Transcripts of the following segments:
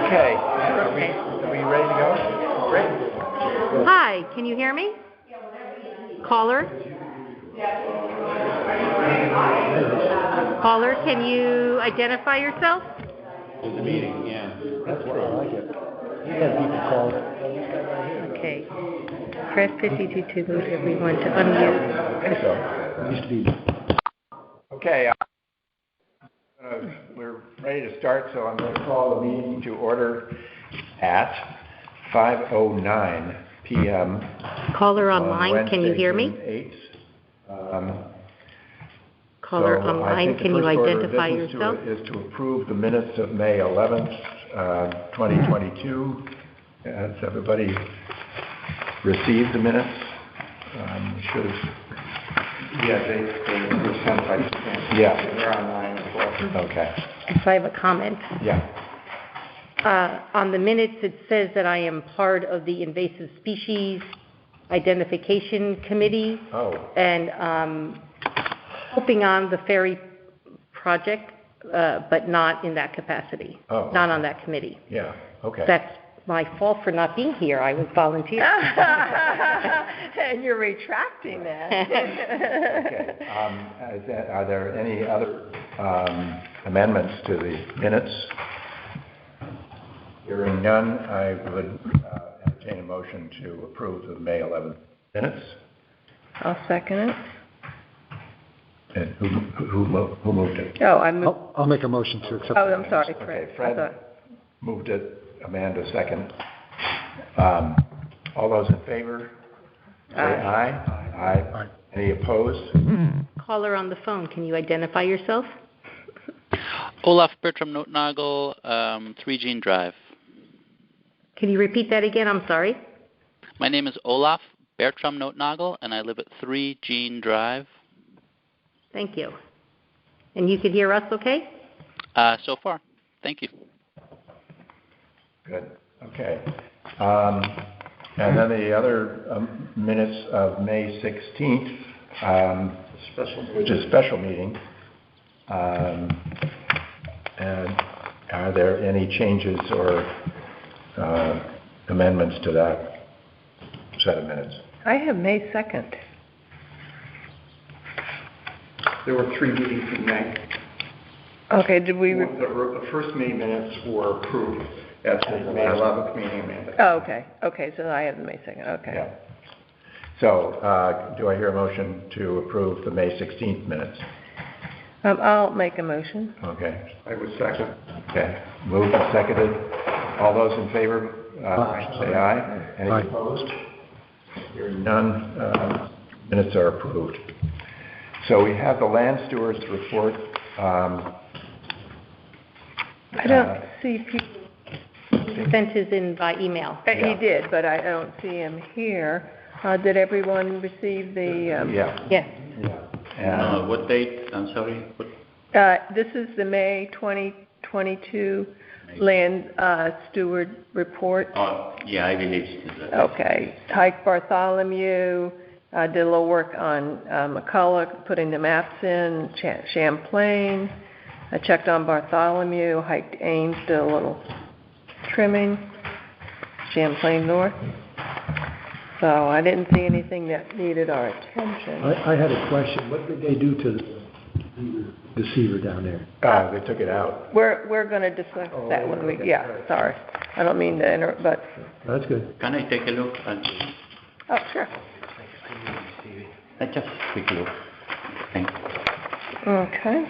Okay, are we ready to go? Great. Hi, can you hear me? Caller? Caller, can you identify yourself? It's a meeting, yeah. That's why I like it. Yeah, people call it. Okay. Press 52 to move everyone to unmute. I think so. It used to be. Okay. We're ready to start, so I'm going to call the meeting to order at 5:09 p.m. Caller online, can you hear me? Caller online, can you identify yourself? Is to approve the minutes of May 11th, 2022. Has everybody received the minutes? Should have. Yeah, they were sent by stamp. Yeah. They're online as well. Okay. So I have a comment. Yeah. On the minutes, it says that I am part of the Invasive Species Identification Committee. Oh. And helping on the ferry project, but not in that capacity. Oh. Not on that committee. Yeah. Okay. That's my fault for not being here. I was volunteering. And you're retracting that. Okay. Are there any other amendments to the minutes? Hearing none, I would entertain a motion to approve the May 11th minutes. I'll second it. And who moved it? Oh, I moved. I'll make a motion to accept. Oh, I'm sorry, Fred. Okay, Fred moved it. Amanda second. All those in favor? Say aye. Aye. Aye. Any opposed? Caller on the phone, can you identify yourself? Olaf Bertram Notnagel, 3 Jean Drive. Can you repeat that again? I'm sorry. My name is Olaf Bertram Notnagel, and I live at 3 Jean Drive. Thank you. And you can hear us okay? So far. Thank you. Good. Okay. And then the other minutes of May 16th, which is a special meeting. And are there any changes or amendments to that set of minutes? I have May 2nd. There were 3 meetings in May. Okay, did we? The first meeting minutes were approved at the May 11th meeting, Amanda. Oh, okay. Okay, so I have the May 2nd. Okay. Yeah. So do I hear a motion to approve the May 16th minutes? I'll make a motion. Okay. I would second. Okay. Moved and seconded. All those in favor, say aye. Any Aye. opposed? Hearing none, minutes are approved. So we have the land steward's report. I don't see people. He sent his in by email. He did, but I don't see him here. Did everyone receive the? Yeah. Yes. And what date? I'm sorry. What? This is the May 2022 land steward report. Oh, yeah, I believe so. Okay. Hike Bartholomew did a little work on McCulloch, putting the maps in. Champlain. I checked on Bartholomew. Hiked Ames, did a little trimming. Champlain North. So I didn't see anything that needed our attention. I had a question. What did they do to the deceiver down there? they took it out. We're going to discuss that when we. okay. Yeah, sorry. I don't mean to interrupt, but. That's good. Can I take a look? Oh, sure. Just a quick look. Thank you. Okay.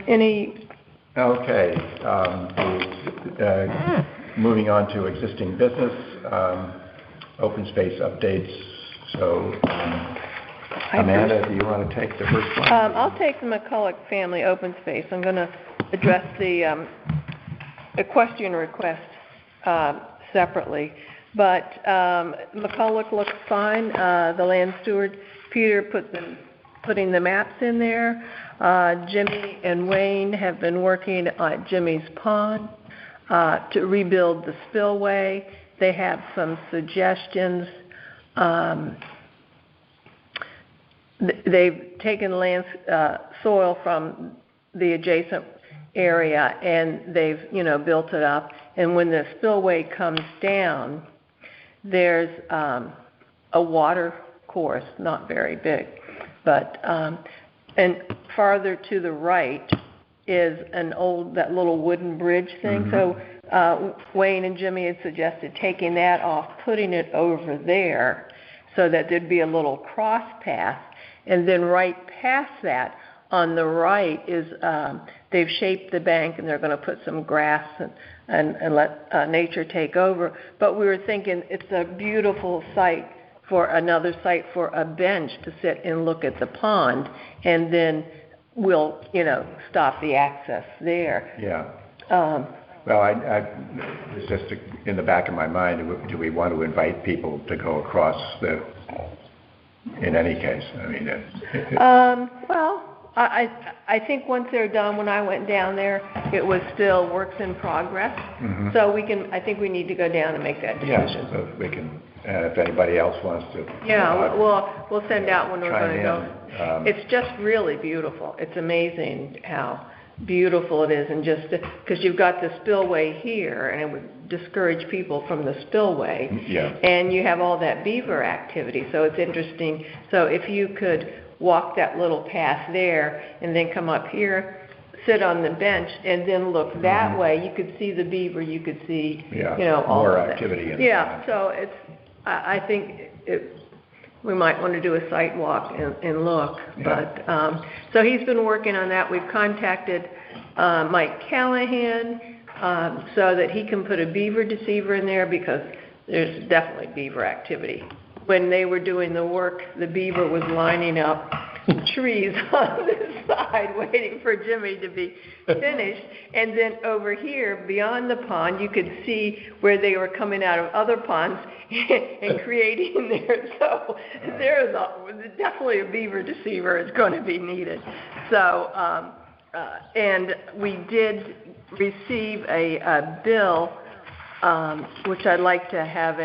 Any? Okay. Moving on to existing business, open space updates. So, Amanda, do you want to take the first one? I'll take the McCulloch family open space. I'm going to address the equestrian request separately. But McCulloch looks fine. The land steward, Peter, putting the maps in there. Jimmy and Wayne have been working at Jimmy's Pond to rebuild the spillway. They have some suggestions. They've taken soil from the adjacent area, and they've, built it up. And when the spillway comes down, there's a water course, not very big, but and farther to the right is that little wooden bridge thing. Mhm. So Wayne and Jimmy had suggested taking that off, putting it over there, so that there'd be a little cross path, and then right past that, on the right is they've shaped the bank, and they're going to put some grass and let nature take over. But we were thinking it's a beautiful site for another site for a bench to sit and look at the pond, and then we'll, stop the access there. Yeah. Well, it's just in the back of my mind, do we want to invite people to go across in any case? I mean, Well, I think once they're done, when I went down there, it was still works in progress. Mhm. So I think we need to go down and make that decision. yeah, so we can, if anybody else wants to. Yeah, we'll send out when we're going to go. Chime in. It's just really beautiful. It's amazing how beautiful it is, and just because you've got the spillway here, and it would discourage people from the spillway. Yeah. And you have all that beaver activity, so it's interesting. So if you could walk that little path there, and then come up here, sit on the bench, and then look that way, you could see the beaver. You could see, all more of that. activity. Yeah. So I think we might want to do a site walk and look. Yeah. But so he's been working on that. We've contacted Mike Callahan so that he can put a beaver deceiver in there, because there's definitely beaver activity. When they were doing the work, the beaver was lining up trees on this side waiting for Jimmy to be finished. And then over here, beyond the pond, you could see where they were coming out of other ponds and creating there. So there's definitely a beaver deceiver is going to be needed. So, and we did receive a bill, which I'd like to have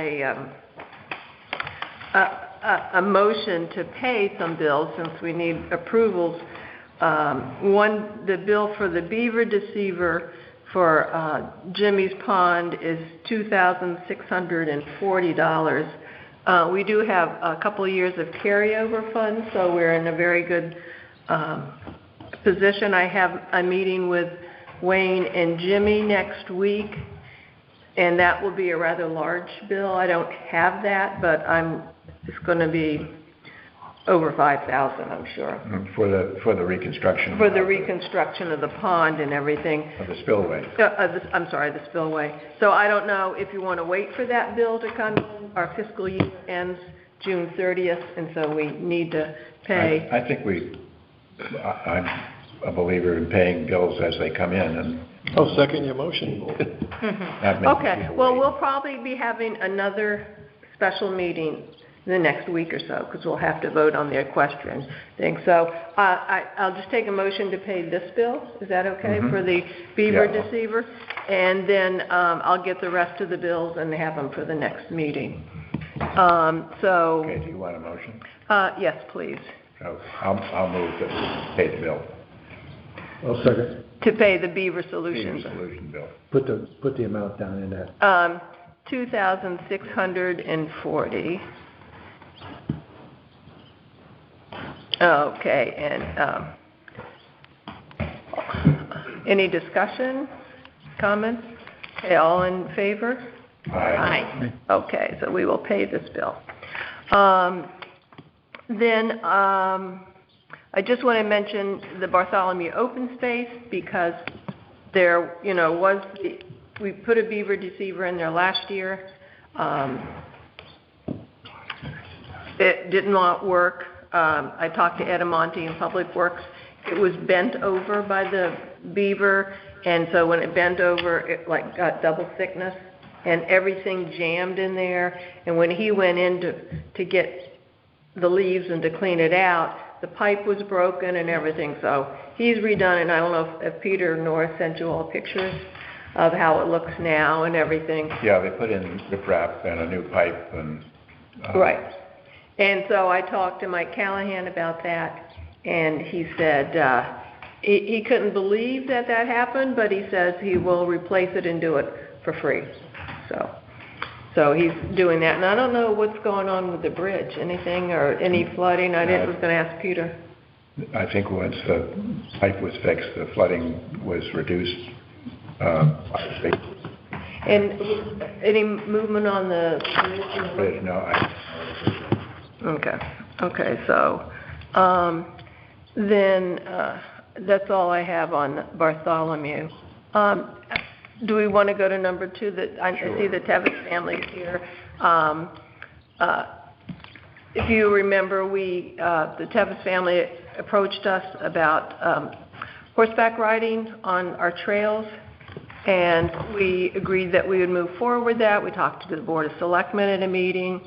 a motion to pay some bills, since we need approvals. The bill for the beaver deceiver for Jimmy's Pond is $2,640. We do have a couple of years of carryover funds, so we're in a very good position. I have a meeting with Wayne and Jimmy next week, and that will be a rather large bill. I don't have that, but it's going to be over $5,000, I'm sure. For the reconstruction. For the reconstruction of the pond and everything. Of the spillway. I'm sorry, the spillway. So I don't know if you want to wait for that bill to come in. Our fiscal year ends June 30th, and so we need to pay. I think I'm a believer in paying bills as they come in, and I'll second your motion. not making Okay, people well, wait. we'll probably be having another special meeting the next week or so, because we'll have to vote on the equestrian thing. So I'll just take a motion to pay this bill. Is that okay, for the beaver Yeah. deceiver? And then I'll get the rest of the bills and have them for the next meeting. Okay, do you want a motion? Yes, please. So I'll move to pay the bill. I'll second. To pay the Beaver Senior Solutions. Solution bill. Put the amount down in that. $2,640. Okay, and any discussion, comments? Okay, all in favor? Aye. Okay, so we will pay this bill. Then I just want to mention the Bartholomew Open Space, because there, we put a beaver deceiver in there last year. It did not work. I talked to Edamonte in Public Works. It was bent over by the beaver, and so when it bent over, it got double thickness, and everything jammed in there. And when he went in to get the leaves and to clean it out, the pipe was broken and everything. So he's redone it. I don't know if Peter North sent you all pictures of how it looks now and everything. Yeah, they put in riprap and a new pipe and. Right. And so I talked to Mike Callahan about that, and he said he couldn't believe that happened, but he says he will replace it and do it for free. So he's doing that. And I don't know what's going on with the bridge, anything or any flooding. I was going to ask Peter. I think once the pipe was fixed, the flooding was reduced. And any movement on the bridge? no, Okay, so then that's all I have on Bartholomew. Do we want to go to number 2? I see the Tevis family here. If you remember, the Tevis family approached us about horseback riding on our trails, and we agreed that we would move forward with that. We talked to the Board of Selectmen at a meeting,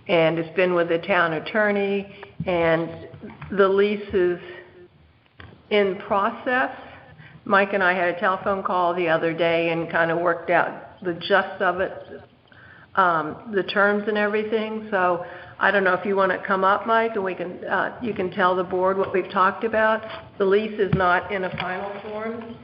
and it's been with the town attorney, and the lease is in process. Mike and I had a telephone call the other day and kind of worked out the gist of it, the terms and everything. So I don't know if you want to come up, Mike, and we can you can tell the board what we've talked about. The lease is not in a final form,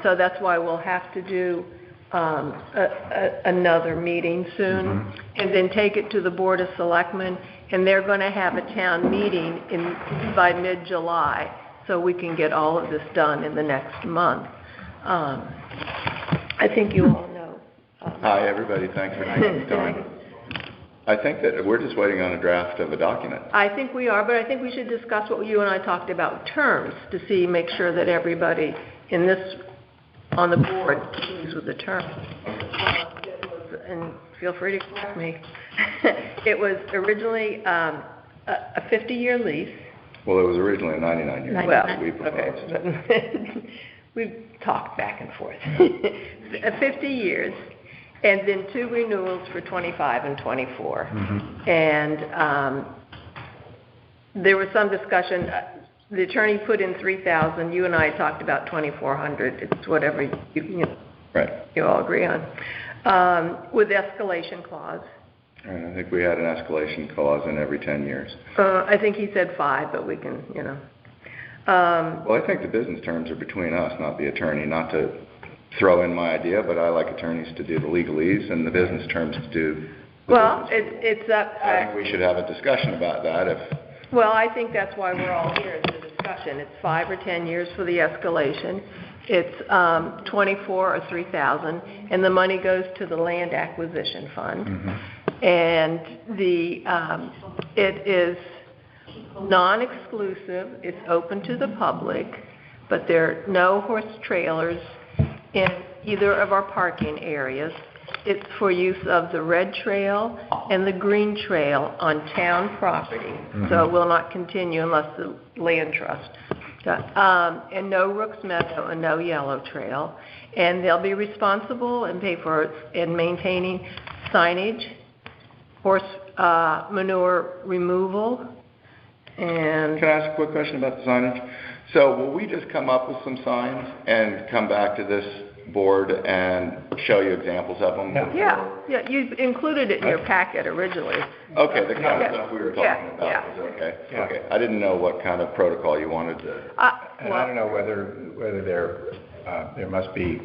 so that's why we'll have to do another meeting soon, and then take it to the Board of Selectmen, and they're going to have a town meeting by mid-July, so we can get all of this done in the next month. I think you all know. Hi, everybody. Thanks for taking the time. I think that we're just waiting on a draft of a document. I think we are, but I think we should discuss what you and I talked about, terms, to make sure that everybody on the board agrees with the terms. And feel free to correct me. It was originally a 50-year lease. Well, it was originally a 99-year. Well, we proposed. okay. We've talked back and forth. 50 years, and then 2 renewals for 25 and 24. And there was some discussion. The attorney put in $3,000. You and I talked about $2,400. It's whatever you all agree on, with escalation clause. And I think we had an escalation clause in every 10 years. I think he said 5, but we can, Well, I think the business terms are between us, not the attorney. Not to throw in my idea, but I like attorneys to do the legalese and the business terms to do. Well, it's up. I think we should have a discussion about that. Well, I think that's why we're all here, is the discussion. It's 5 or 10 years for the escalation. It's 24 or 3,000, and the money goes to the land acquisition fund. And it is non-exclusive. It's open to the public, but there are no horse trailers in either of our parking areas. It's for use of the red trail and the green trail on town property, so it will not continue unless the land trust. And no Rooks Meadow and no Yellow Trail. And they'll be responsible and pay for it in maintaining signage, horse manure removal, and... Can I ask a quick question about the signage? So will we just come up with some signs and come back to this board and show you examples of them? Yeah, you included it in your packet originally. Okay, the kind of stuff we were talking about was okay. Yeah. Okay, I didn't know what kind of protocol you wanted to... And I don't know whether there must be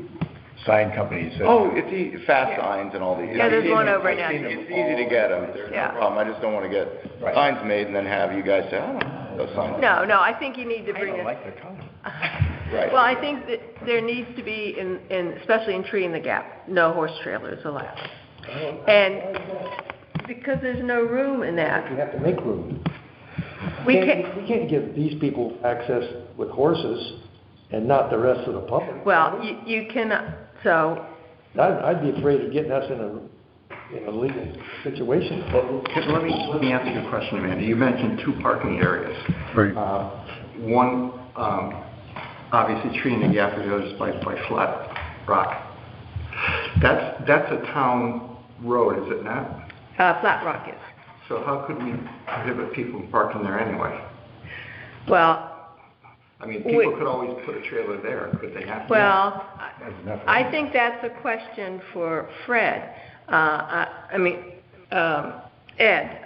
sign companies that... Oh, it's fast signs and all these. Yeah, there's one over now. It's easy to get them. There's no problem. I just don't want to get signs made and then have you guys say, oh, those signs. No, I think you need to bring it. like their color. Right. Well, I think that there needs to be, especially in Tree in the Gap, no horse trailers allowed. And because there's no room in that. You have to make room. We We can't give these people access with horses and not the rest of the public. Well, you cannot, so, I'd be afraid of getting us in a legal situation. Let me answer your question, Amanda. You mentioned 2 parking areas. Right. One, obviously, Tree in the Gap goes by Flat Rock. That's a town road, is it not? Flat Rock is. So how could we prohibit people from parking there anyway? Well, I mean, people could always put a trailer there, could they have to? well, I think that's a question for Fred, Ed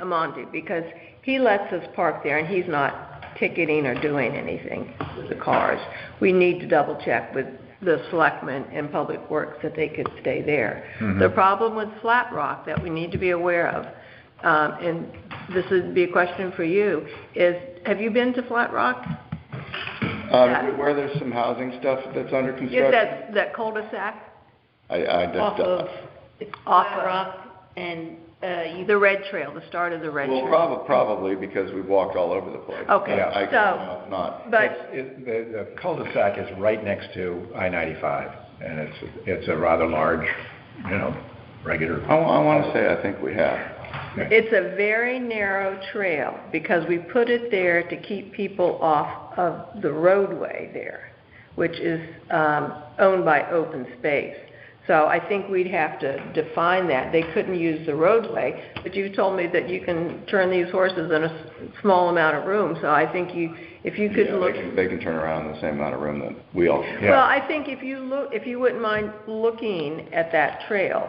Amondi, because he lets us park there, and he's not ticketing or doing anything with the cars. We need to double check with the selectmen and Public Works that they could stay there. The problem with Flat Rock that we need to be aware of, and this would be a question for you, is have you been to Flat Rock? Where there's some housing stuff that's under construction? Yeah, that cul-de-sac I just, Off of off Rock and, the red trail, the start of the red well, trail. probably because we've walked all over the place. Okay, Yeah, I so- no, it's not. But, The cul-de-sac is right next to I-95, and it's a rather large, regular. I want to say I think we have. it's a very narrow trail because we put it there to keep people off of the roadway there, which is owned by Open Space. So I think we'd have to define that. They couldn't use the roadway, but you told me that you can turn these horses in a small amount of room. So I think if you could Yeah, look. they can turn around in the same amount of room that we all can. Yeah. Well, I think if you wouldn't mind looking at that trail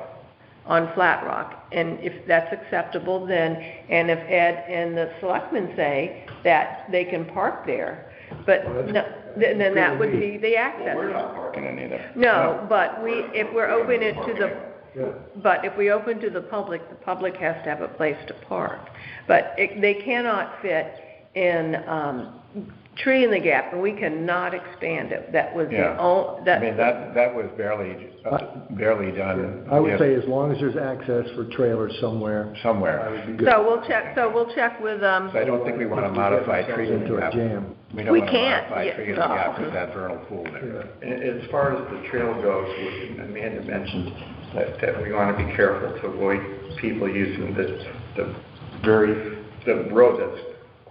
on Flat Rock, and if that's acceptable, then, and if Ed and the selectmen say that they can park there, but no, then that would be the access. We're not parking in either. No, but if we're open it to but if we open to the public has to have a place to park. But they cannot fit in Tree in the Gap, and we cannot expand it. That was the only, that was barely done. I would say as long as there's access for trailers somewhere. Somewhere. That would be good. So we'll check with, So I don't think we want to modify Tree in Into the a Gap. jam. We don't We want to can't, modify yeah, Tree in the Gap no. with that vernal pool there. As far as the trail goes, Amanda mentioned that we want to be careful to avoid people using the road that's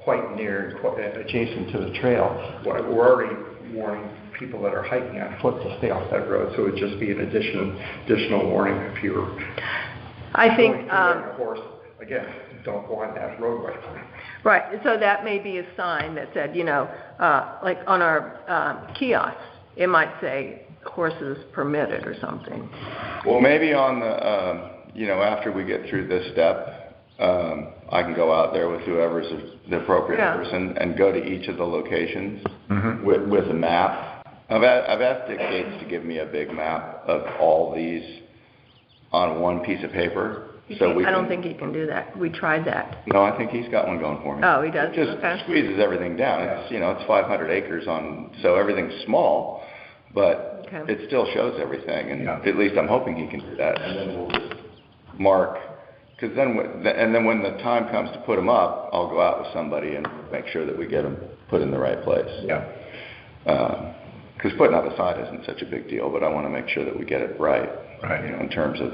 quite near, quite adjacent to the trail. We're already warning people that are hiking on foot to stay off that road, so it would just be an additional warning if you're I think, going to ride a horse. Again, don't go on that roadway. right, so that may be a sign that said, like on our kiosks, it might say horses permitted or something. Well, maybe on the, after we get through this step, I can go out there with whoever's the appropriate person and go to each of the locations with a map. I've asked Dick Gates to give me a big map of all these on one piece of paper. I don't think he can do that. We tried that. No, I think he's got one going for me. Oh, he does? It just Okay. squeezes everything down. It's, it's 500 acres so everything's small, but it still shows everything. And at least I'm hoping he can do that. And then we'll just mark. Because then when the time comes to put them up, I'll go out with somebody and make sure that we get them put in the right place. Yeah. Because putting up a sign isn't such a big deal, but I want to make sure that we get it right. Right. In terms of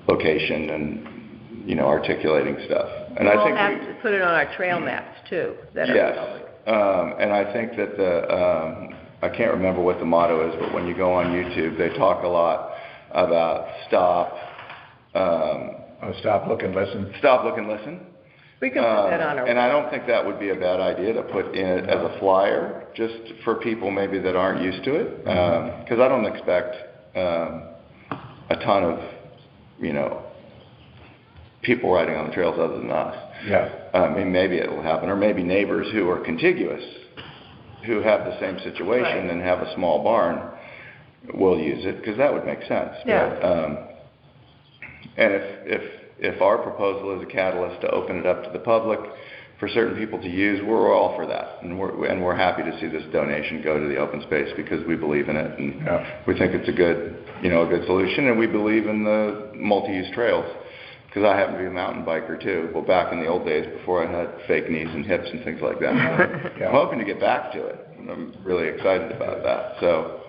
location and, articulating stuff. And We'll I think have to put it on our trail maps too. That are yes. public. And I think that I can't remember what the motto is, but when you go on YouTube, they talk a lot about stop, Stop, look, and listen. Stop, look, and listen. We can put that on our. And I don't think that would be a bad idea to put in it as a flyer, just for people maybe that aren't used to it. Because I don't expect a ton of, people riding on the trails other than us. Yeah. I mean, maybe it'll happen, or maybe neighbors who are contiguous, who have the same situation and have a small barn, will use it, because that would make sense. Yeah. But, and if our proposal is a catalyst to open it up to the public for certain people to use, we're all for that, and we're happy to see this donation go to the open space because we believe in it, and we think it's a good solution, and we believe in the multi-use trails. Because I happen to be a mountain biker too. Well, back in the old days before I had fake knees and hips and things like that. I'm hoping to get back to it. And I'm really excited about that. So,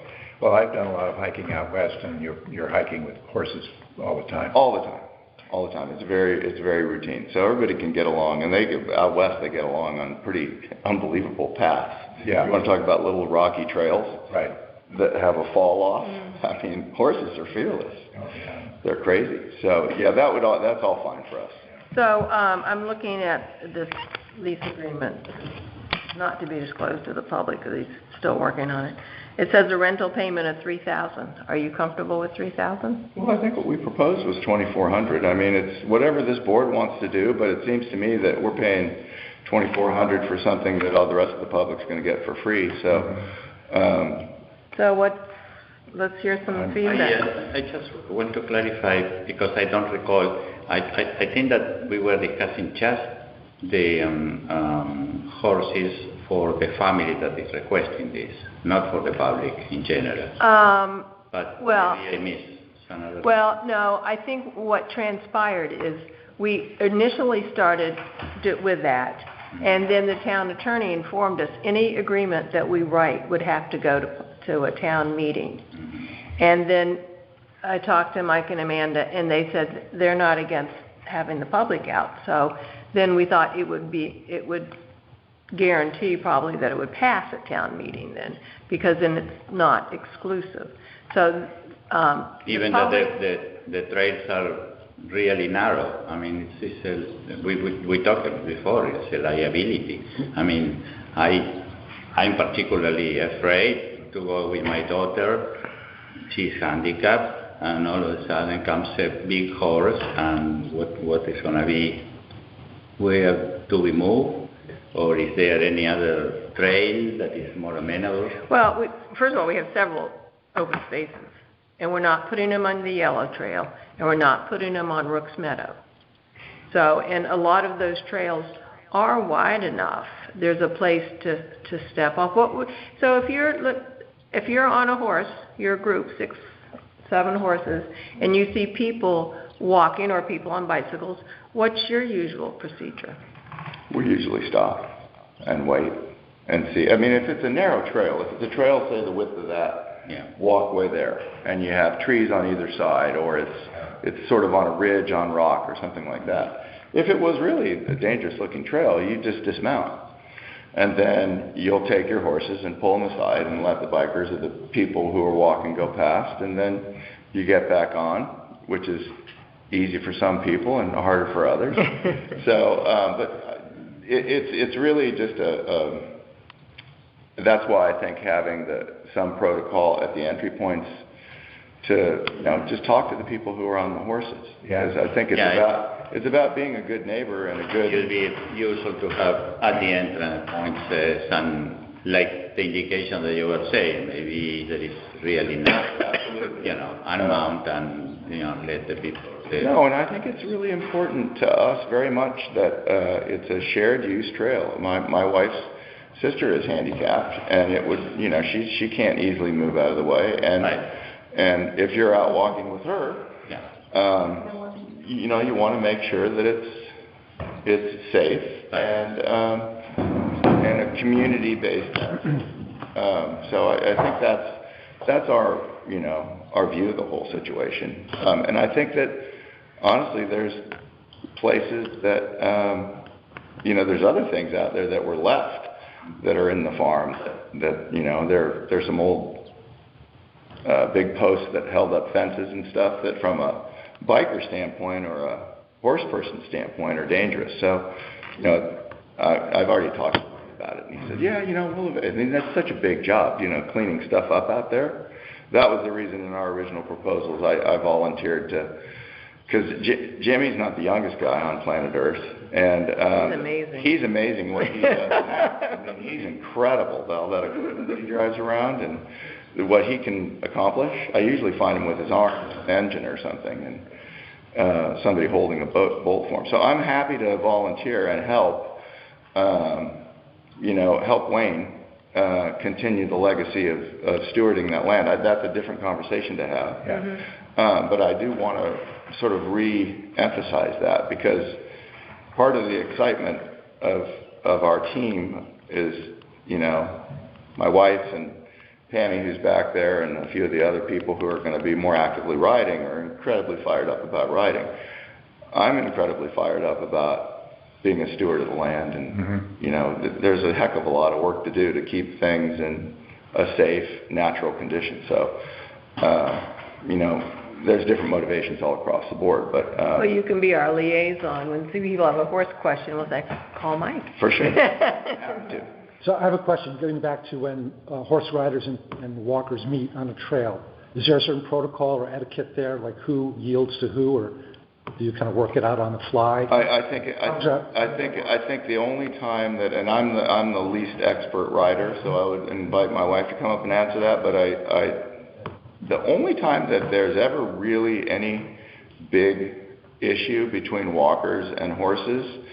well, I've done a lot of hiking out west, and you're hiking with horses all the time. All the time. It's very routine. So everybody can get along, and out west they get along on pretty unbelievable paths. Yeah. You want to talk about little rocky trails, right? That have a fall off. I mean, horses are fearless. Oh, yeah. They're crazy. So yeah, that's all fine for us. So I'm looking at this lease agreement, not to be disclosed to the public because he's still working on it. It says a rental payment of $3,000. Are you comfortable with $3,000? Well, I think what we proposed was $2,400. I mean, it's whatever this board wants to do, but it seems to me that we're paying $2,400 for something that all the rest of the public's going to get for free. So, let's hear some feedback. I just want to clarify, because I don't recall, I think that we were discussing just the horses for the family that is requesting this, not for the public in general. But well, maybe I missed another. Well, no, I think what transpired is we initially started with that, and then the town attorney informed us any agreement that we write would have to go to a town meeting. And then I talked to Mike and Amanda, and they said they're not against having the public out. So then we thought it would guarantee probably that it would pass at town meeting then, because then it's not exclusive. So even though the trails are really narrow, I mean, we talked before, it's a liability. I mean, I'm particularly afraid to go with my daughter. She's handicapped, and all of a sudden comes a big horse, and what is going to be, where do we move? Or is there any other trail that is more amenable? Well, first of all, we have several open spaces, and we're not putting them on the Yellow Trail, and we're not putting them on Rooks Meadow. So, and a lot of those trails are wide enough. There's a place to step off. So if you're on a horse, you're a group, 6, 7 horses, and you see people walking or people on bicycles, what's your usual procedure? We usually stop and wait and see. I mean, if it's a narrow trail, if it's a trail, say the width of that walkway there, and you have trees on either side, or it's sort of on a ridge on rock or something like that. If it was really a dangerous looking trail, you just dismount. And then you'll take your horses and pull them aside and let the bikers or the people who are walking go past, and then you get back on, which is easy for some people and harder for others. So, but it's really just that's why I think having some protocol at the entry points to just talk to the people who are on the horses. Because I think it's about being a good neighbor and a good. It would be useful to have at the entrance points some, like the indication that you were saying, maybe that is really not, unmount and let the people. No, and I think it's really important to us very much that it's a shared use trail. My wife's sister is handicapped, and it would, she can't easily move out of the way, and if you're out walking with her, you want to make sure that it's safe and a community-based. So I think that's our our view of the whole situation, and I think that honestly, there's places that there's other things out there that were left that are in the farm that there's some old big posts that held up fences and stuff that from a biker standpoint or a horse person standpoint are dangerous. So, I've already talked to him about it, and he said, I mean, that's such a big job, cleaning stuff up out there. That was the reason in our original proposals I volunteered to, because Jimmy's not the youngest guy on planet Earth, and he's amazing. He's amazing what he does now. I mean, he's incredible, all that equipment that he drives around and what he can accomplish. I usually find him with his arm, an engine or something, and somebody holding a bolt for him. So I'm happy to volunteer and help, help Wayne continue the legacy of stewarding that land. That's a different conversation to have. Mm-hmm. But I do want to sort of re-emphasize that, because part of the excitement of our team is, my wife and Pammy, who's back there, and a few of the other people who are going to be more actively riding are incredibly fired up about riding. I'm incredibly fired up about being a steward of the land, and there's a heck of a lot of work to do to keep things in a safe, natural condition. So, there's different motivations all across the board, but well, you can be our liaison. When people have a horse question, we'll say, call Mike. For sure. Happy to. So I have a question, getting back to when horse riders and walkers meet on a trail. Is there a certain protocol or etiquette there, like who yields to who, or do you kind of work it out on the fly? I think the only time that, and I'm the least expert rider, so I would invite my wife to come up and answer that, but the only time that there's ever really any big issue between walkers and horses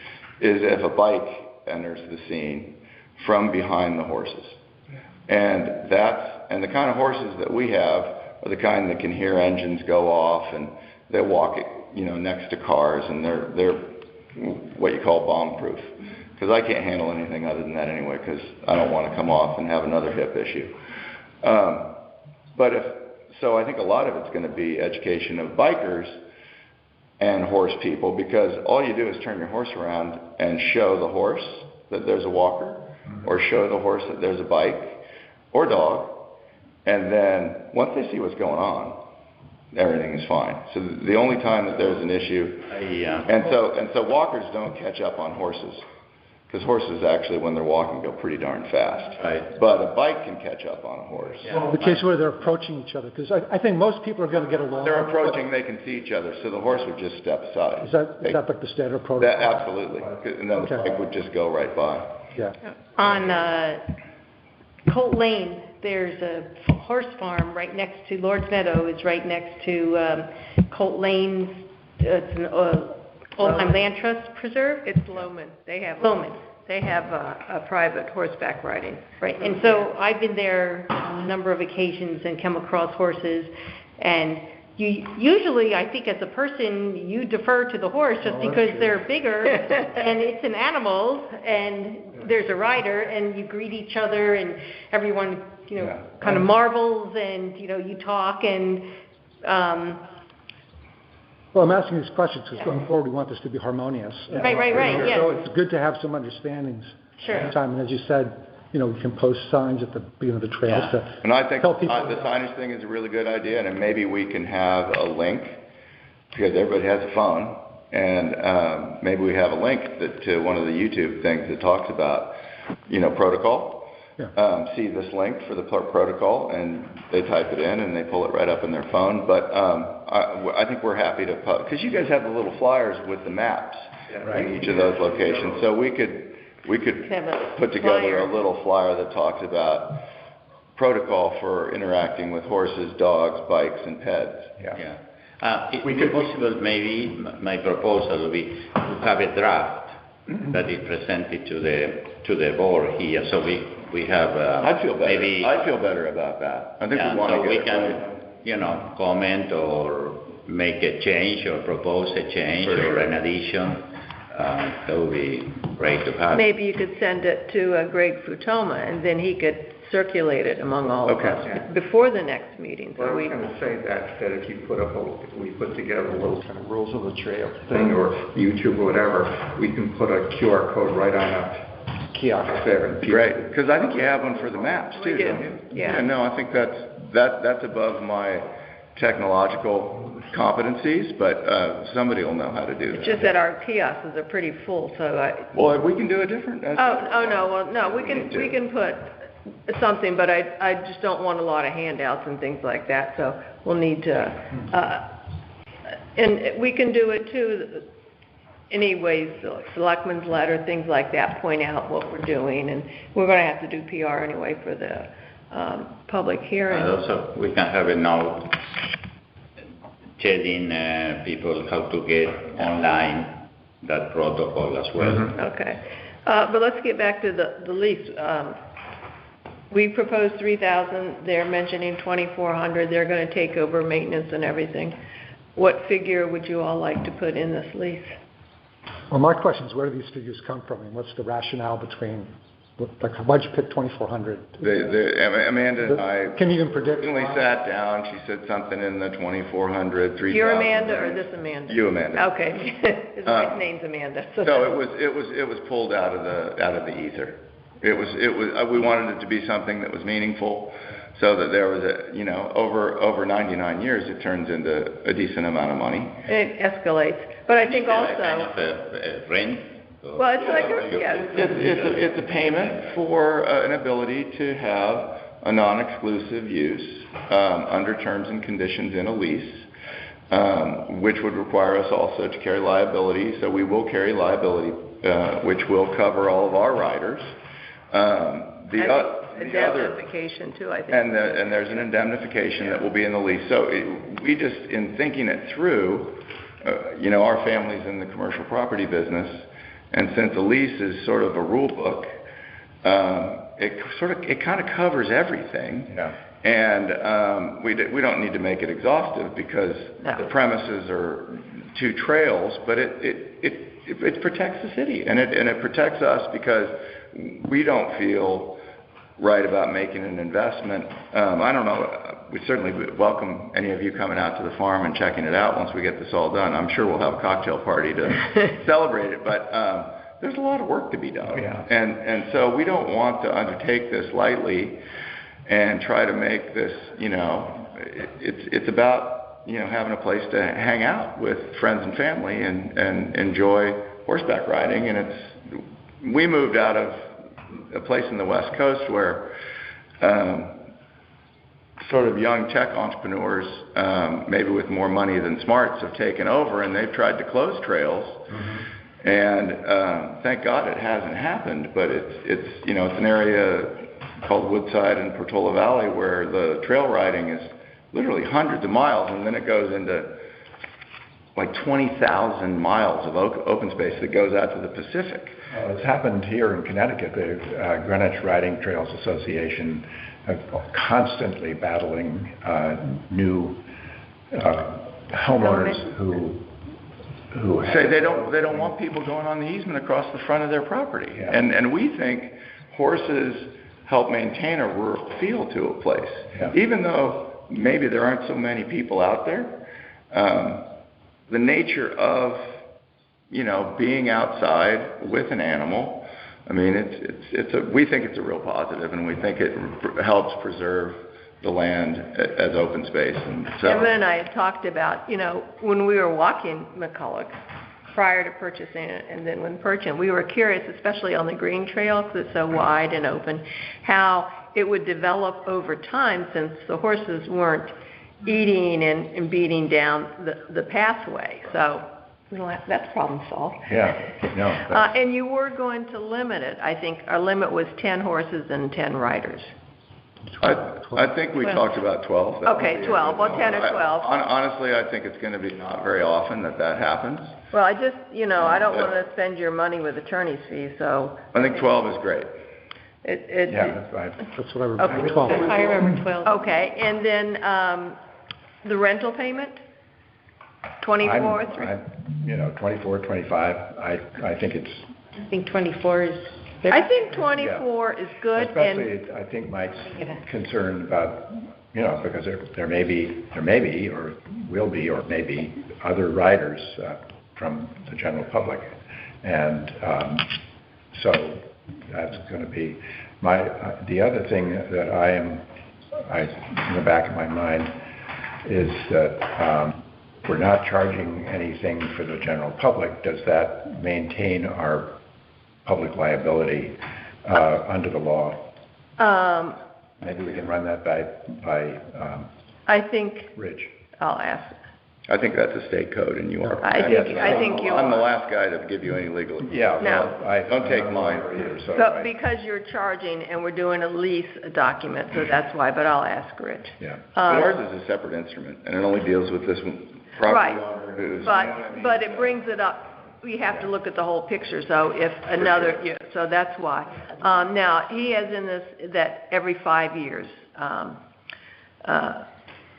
is if a bike enters the scene from behind the horses. And the kind of horses that we have are the kind that can hear engines go off, and they walk, next to cars, and they're what you call bomb-proof. Because I can't handle anything other than that anyway, because I don't want to come off and have another hip issue. So I think a lot of it's going to be education of bikers and horse people, because all you do is turn your horse around and show the horse that there's a walker, or show the horse that there's a bike or dog, and then once they see what's going on, everything is fine. So the only time that there's an issue, and so walkers don't catch up on horses. Because horses actually, when they're walking, go pretty darn fast. Right. But a bike can catch up on a horse. Yeah. Well, the case where they're approaching each other, because I think most people are going to get along. They're approaching, they can see each other, so the horse would just step aside. Is that like the standard protocol? Absolutely. And then the bike would just go right by. Yeah. On Colt Lane, there's a horse farm right next to Lord's Meadow. It's right next to Colt Lane's. It's an Old-Time Land Trust Preserve. It's Loman. They have a private horseback riding. Right, and so I've been there on a number of occasions and come across horses, and usually I think as a person you defer to the horse just because they're bigger and it's an animal and there's a rider and you greet each other and everyone kind of marvels and you talk and well, I'm asking these questions because going forward we want this to be harmonious. Right, yeah. So it's good to have some understandings. Sure. At the time, and as you said, we can post signs at the beginning of the trails to And I think tell people. the signage thing is a really good idea, and maybe we can have a link, because everybody has a phone, and maybe we have a link to one of the YouTube things that talks about, protocol. Yeah. See this link for the protocol, and they type it in, and they pull it right up in their phone. But I think we're happy to, because you guys have the little flyers with the maps in each of those locations, so we could put together a little flyer that talks about protocol for interacting with horses, dogs, bikes, and pets. Yeah. If possible, maybe my proposal would be to have a draft that is presented to the board here, so we have I'd feel better. Maybe I'd feel better about that. I think we want to get it right. Comment or make a change or propose a change or an addition. That would be great to have. Maybe you could send it to Greg Futoma, and then he could circulate it among all of us before the next meeting. Well, I was going to say that if you we put together a little kind of rules of the trail thing, or YouTube or whatever, we can put a QR code right on a kiosk there. Great, because I think you have one for the maps too, don't you? Yeah. No, I think that's above my technological competencies, but somebody will know how to do that. It's just that our kiosks are pretty full, so Well, we can do a different. we can put something, but I just don't want a lot of handouts and things like that, so we'll need to, and we can do it too, anyways, selectmen's letter, things like that, point out what we're doing, and we're going to have to do PR anyway for the public hearing. And also, we can have a note telling people how to get online that protocol as well. Mm-hmm. Okay. But let's get back to the lease. We proposed 3,000. They're mentioning 2,400. They're going to take over maintenance and everything. What figure would you all like to put in this lease? Well, my question is, where do these figures come from, and what's the rationale between, why'd you pick 2,400? Amanda and I Can you even predict? We sat down. She said something in the 2,400, 3,000. You're Amanda, or this Amanda? You, Amanda. Okay. His wife's name's Amanda. So it was pulled out of the ether. It was we wanted it to be something that was meaningful, so that there was over 99 years, it turns into a decent amount of money. It escalates, but I think also. Kind of a rent. Well, it's like It's a payment for an ability to have a non-exclusive use under terms and conditions in a lease. which would require us also to carry liability. So we will carry liability, which will cover all of our riders. Indemnification too, I think. And there's an indemnification that will be in the lease. So we just, in thinking it through, our family's in the commercial property business, and since a lease is sort of a rule book, it kind of covers everything. Yeah. And we don't need to make it exhaustive because the premises are 2 trails, but it protects the city, and it protects us because we don't feel right about making an investment. I don't know. We certainly welcome any of you coming out to the farm and checking it out once we get this all done. I'm sure we'll have a cocktail party to celebrate it, but there's a lot of work to be done. Yeah. And so we don't want to undertake this lightly and try to make this, it's about, having a place to hang out with friends and family and enjoy horseback riding. And we moved out of a place in the West Coast where sort of young tech entrepreneurs, maybe with more money than smarts, have taken over, and they've tried to close trails. Mm-hmm. And thank God it hasn't happened, but it's an area called Woodside and Portola Valley where the trail riding is literally hundreds of miles, and then it goes into like 20,000 miles of open space that goes out to the Pacific. It's happened here in Connecticut. The Greenwich Riding Trails Association are constantly battling new homeowners who say they don't want people going on the easement across the front of their property. Yeah. And we think horses help maintain a rural feel to a place. Yeah. Even though maybe there aren't so many people out there, the nature of being outside with an animal, I mean, we think it's a real positive, and we think it helps preserve the land as open space. And so, Evan and I had talked about, when we were walking McCulloch prior to purchasing it, and then when purchasing, we were curious, especially on the green trail because it's so wide and open, how it would develop over time since the horses weren't eating and beating down the pathway. So that's problem solved. Yeah. No. And you were going to limit it. I think our limit was 10 horses and 10 riders. I think we talked about 12. Okay, 12. Well, 10 or 12. Honestly, I think it's going to be not very often that happens. Well, I just, I don't want to spend your money with attorney's fees, so. I think 12 is great. That's right. That's what I remember. Okay. 12. I remember 12. Okay, and then the rental payment? 24? 24, 25. I think it's. I think 24 is. I think 24 is good. Especially, I think Mike's concerned about, because there may be, or will be, or maybe other riders from the general public, and so that's going to be the other thing that in the back of my mind is that we're not charging anything for the general public. Does that maintain our public liability under the law? Maybe we can run that by I think Rich. I'll ask. I think that's a state code, and you are. I think you are. I'm the last guy to give you any legal advice. Yeah. No. Well, don't take mine. So because you're charging and we're doing a lease document, so that's why. But I'll ask Rich. Yeah. Ours is a separate instrument, and it only deals with this property owner who's. But it brings it up. We have to look at the whole picture. So if another, so that's why. Now he has in this that every 5 years,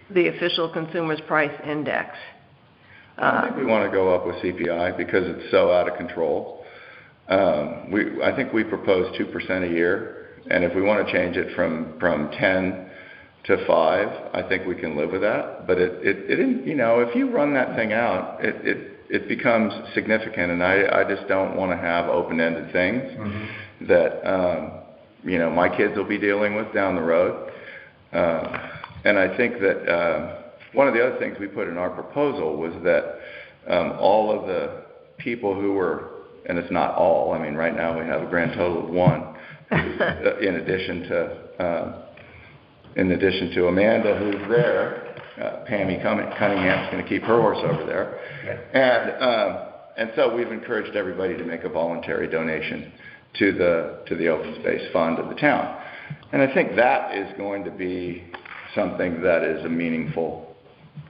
the official Consumers Price Index. I think we want to go up with CPI because it's so out of control. I think we propose 2% a year, and if we want to change it from 10 to 5, I think we can live with that. But it if you run that thing out, it becomes significant, and I just don't want to have open-ended things that my kids will be dealing with down the road. And I think that one of the other things we put in our proposal was that all of the people who were, and it's not all, I mean, right now we have a grand total of 1, in addition to Amanda, who's there, Pammy Cunningham's going to keep her horse over there. And so we've encouraged everybody to make a voluntary donation to the open space fund of the town. And I think that is going to be something that is a meaningful,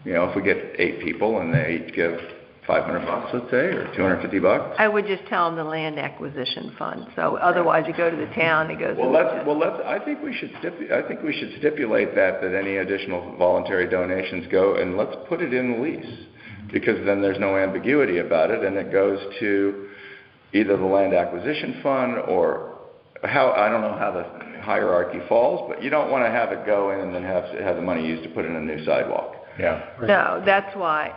if we get 8 people and they each give $500, let's say, or $250. I would just tell them the land acquisition fund. So otherwise, you go to the town, it goes. I think we should stipulate that any additional voluntary donations go, and let's put it in the lease, because then there's no ambiguity about it, and it goes to either the land acquisition fund or I don't know how the hierarchy falls, but you don't want to have it go in and then have the money used to put in a new sidewalk. Yeah. No, that's why.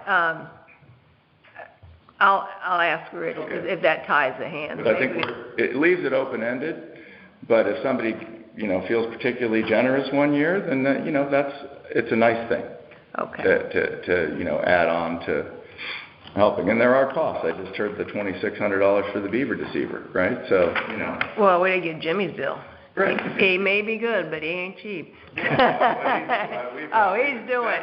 I'll ask Rick if that ties the hands. But I think it leaves it open-ended, but if somebody, feels particularly generous one year, then, it's a nice thing. Okay. To add on to helping. And there are costs. I just heard the $2,600 for the beaver deceiver, right? So, Well, we didn't get Jimmy's bill. Right. He may be good, but he ain't cheap. He's doing.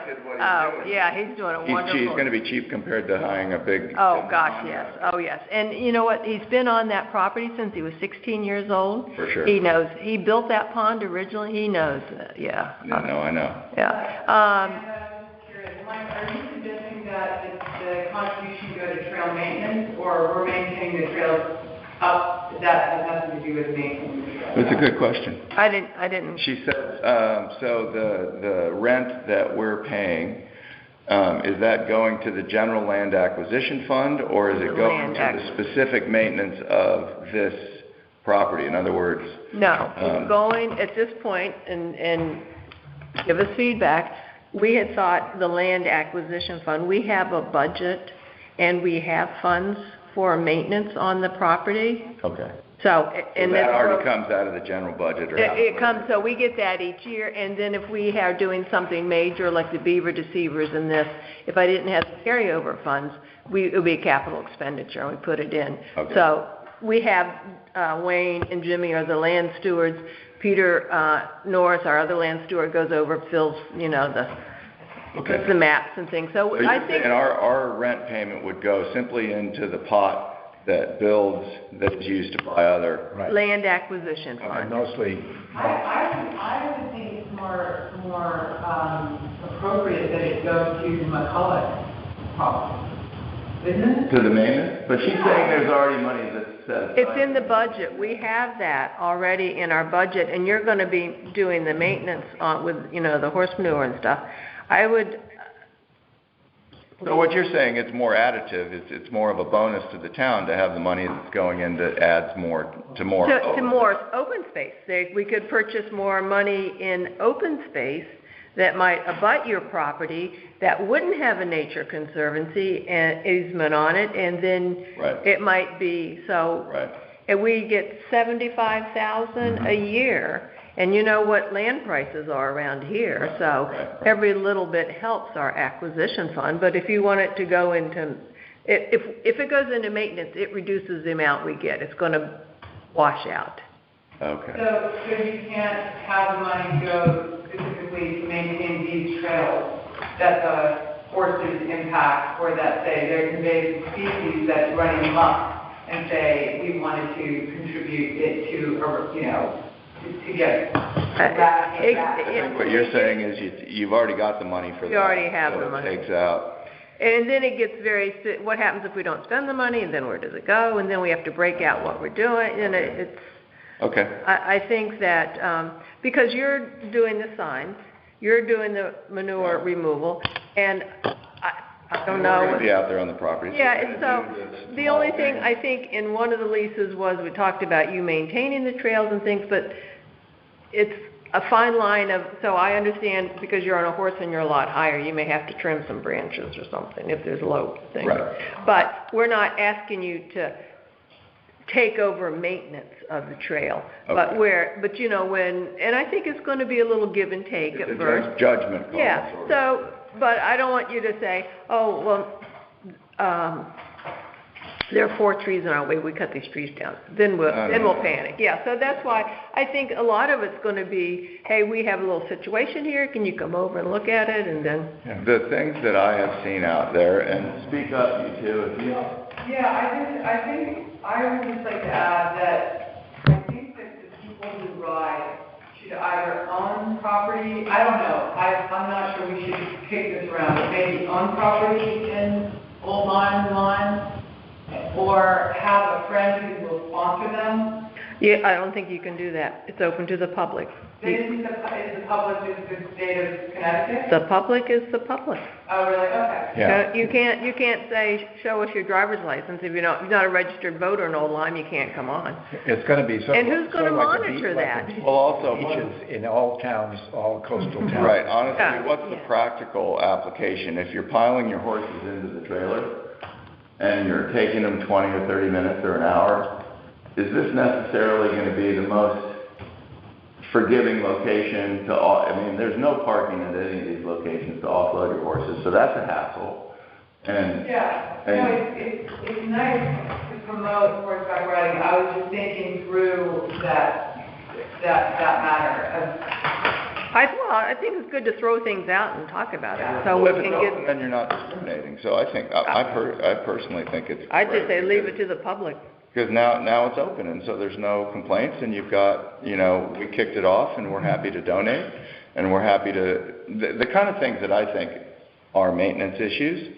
Yeah, he's doing a wonderful. He's going to be cheap compared to hiring a big. Oh gosh, yes. Oh yes. And you know what? He's been on that property since he was 16 years old. For sure. He knows. He built that pond originally. He knows. Yeah. No, I know. Yeah. Mike, are you suggesting that the contribution go to trail maintenance, or we're maintaining the trails up? That has nothing to do with maintenance. That's a good question. I didn't. She said, so the rent that we're paying, is that going to the general land acquisition fund, or is it going to the specific maintenance of this property? In other words, no, it's going at this point, and give us feedback. We had thought the land acquisition fund, we have a budget and we have funds for maintenance on the property. Okay. So that already comes out of the general budget, or it comes. So we get that each year, and then if we are doing something major like the beaver deceivers and this, if I didn't have the carryover funds, it would be a capital expenditure, and we put it in. Okay. So we have Wayne and Jimmy are the land stewards. Peter Norris, our other land steward, goes over, fills the maps and things. So I think. And our rent payment would go simply into the pot that is used to buy other land acquisition fund. Mostly. I would think it's more appropriate that it goes to McCulloch property, isn't it? To the maintenance? But she's saying there's already money that's set aside. It's in the budget. We have that already in our budget, and you're going to be doing the maintenance with the horse manure and stuff. I would. So what you're saying, it's more additive, it's more of a bonus to the town to have the money that's going in that adds more to more open space. We could purchase more money in open space that might abut your property that wouldn't have a nature conservancy and easement on it, and then it might be so. Right. And we get $75,000 a year. And you know what land prices are around here, so every little bit helps our acquisition fund. But if you want it to go into, if it goes into maintenance, it reduces the amount we get. It's going to wash out. Okay. So you can't have the money go specifically to maintain these trails that the horses impact, or that say there's invasive species that's running amok, and say we wanted to contribute it to to get I think what you're saying is you've already got the money for that. You already have the money. It takes out. And then it gets what happens if we don't spend the money, and then where does it go? And then we have to break out what we're doing, and it's. Okay. I think that because you're doing the signs, you're doing the manure removal, and I don't know. We're going to be out there on the property. Yeah, and so the only thing I think in one of the leases was we talked about you maintaining the trails and things, but it's a fine line of, so I understand because you're on a horse and you're a lot higher, you may have to trim some branches or something if there's low things. Right. But we're not asking you to take over maintenance of the trail. Okay. But and I think it's going to be a little give and take it's at first. It's judgment call. Yeah, so, but I don't want you to say, oh, well, there are 4 trees in our way, we cut these trees down, then we'll panic. Yeah, so that's why I think a lot of it's going to be, hey, we have a little situation here, can you come over and look at it, and then... The things that I have seen out there, and speak up, you two, if you... Yeah, I think I would just like to add that I think that the people who ride should either own property, I don't know, I'm not sure we should kick this around, but maybe own property in Old Lyme line, or have a friend who will sponsor them. Yeah, I don't think you can do that. It's open to the public. Is the public just the state of Connecticut? The public is the public. Oh, really? Okay. Yeah. You can't say, show us your driver's license. If you're not a registered voter in Old Lyme, you can't come on. It's going to be sort And of... who's going to monitor that? Well, also... Beaches in all towns, all coastal towns. Right, honestly, Yeah. what's the practical application? If you're piling your horses into the trailer, and you're taking them 20 or 30 minutes or an hour, is this necessarily going to be the most forgiving location to there's no parking at any of these locations to offload your horses, so that's a hassle. And it's nice to promote horseback riding. I was just thinking through that matter. I think it's good to throw things out and talk about it, so we well, if can it's get... open, then you're not discriminating. So I think, I personally think it's I'd just say great leave it to the public. Because now it's open, and so there's no complaints, and you've got, we kicked it off, and we're happy to donate, and we're happy to, the kind of things that I think are maintenance issues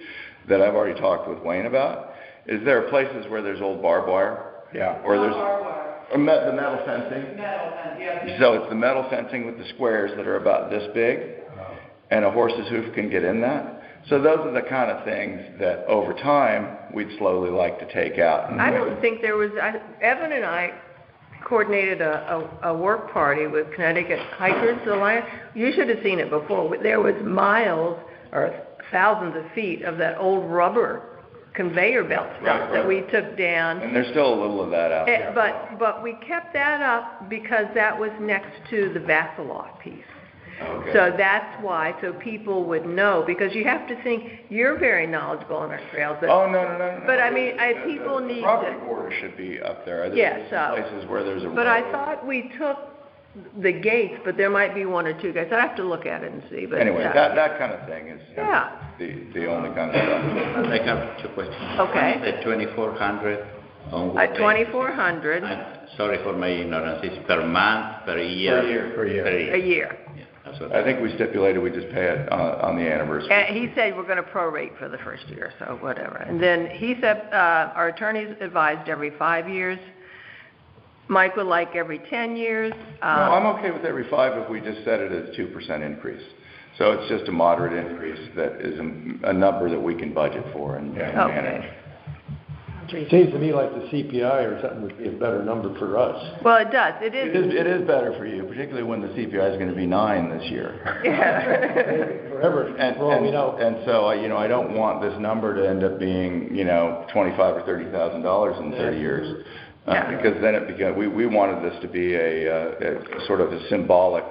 that I've already talked with Wayne about, is there are places where there's old barbed wire. Yeah. Or there's Barbed wire. the metal fencing. Metal fence, yeah. So it's the metal fencing with the squares that are about this big, and a horse's hoof can get in that. So those are the kind of things that over time we'd slowly like to take out. I don't think there was, Evan and I coordinated a work party with Connecticut Hikers Alliance. You should have seen it before. There was miles or thousands of feet of that old rubber conveyor belt stuff that we took down. And there's still a little of that out there. But we kept that up because that was next to the Vasiloff piece. Okay. So that's why, so people would know, because you have to think, you're very knowledgeable on our trails. But, Oh, no. But I mean, people need The property to... border should be up there. Yes, There's places where there's a But I road. thought we took the gates, but there might be 1 or 2 gates. I have to look at it and see, but... Anyway, that kind of thing is Yeah. the only kind of stuff. I have 2 questions. Okay. One is the 2,400 on what At 2,400 I'm sorry for my ignorance. It's per month, per year? Per year. Per a year. Yeah, that's what I think we stipulated we just pay it on the anniversary. And he said we're going to prorate for the first year, so whatever. And then he said our attorneys advised every 5 years. Mike would like every 10 years. No, I'm okay with every 5 if we just set it as 2% increase. So it's just a moderate increase that is a number that we can budget for and manage. Seems to me like the CPI or something would be a better number for us. Well, it does. It is. It is better for you, particularly when the CPI is going to be 9 this year. Yeah. Forever, for all we know. And so, I don't want this number to end up being, $25,000 or $30,000 in 30 years. Yeah. Because then we wanted this to be a sort of a symbolic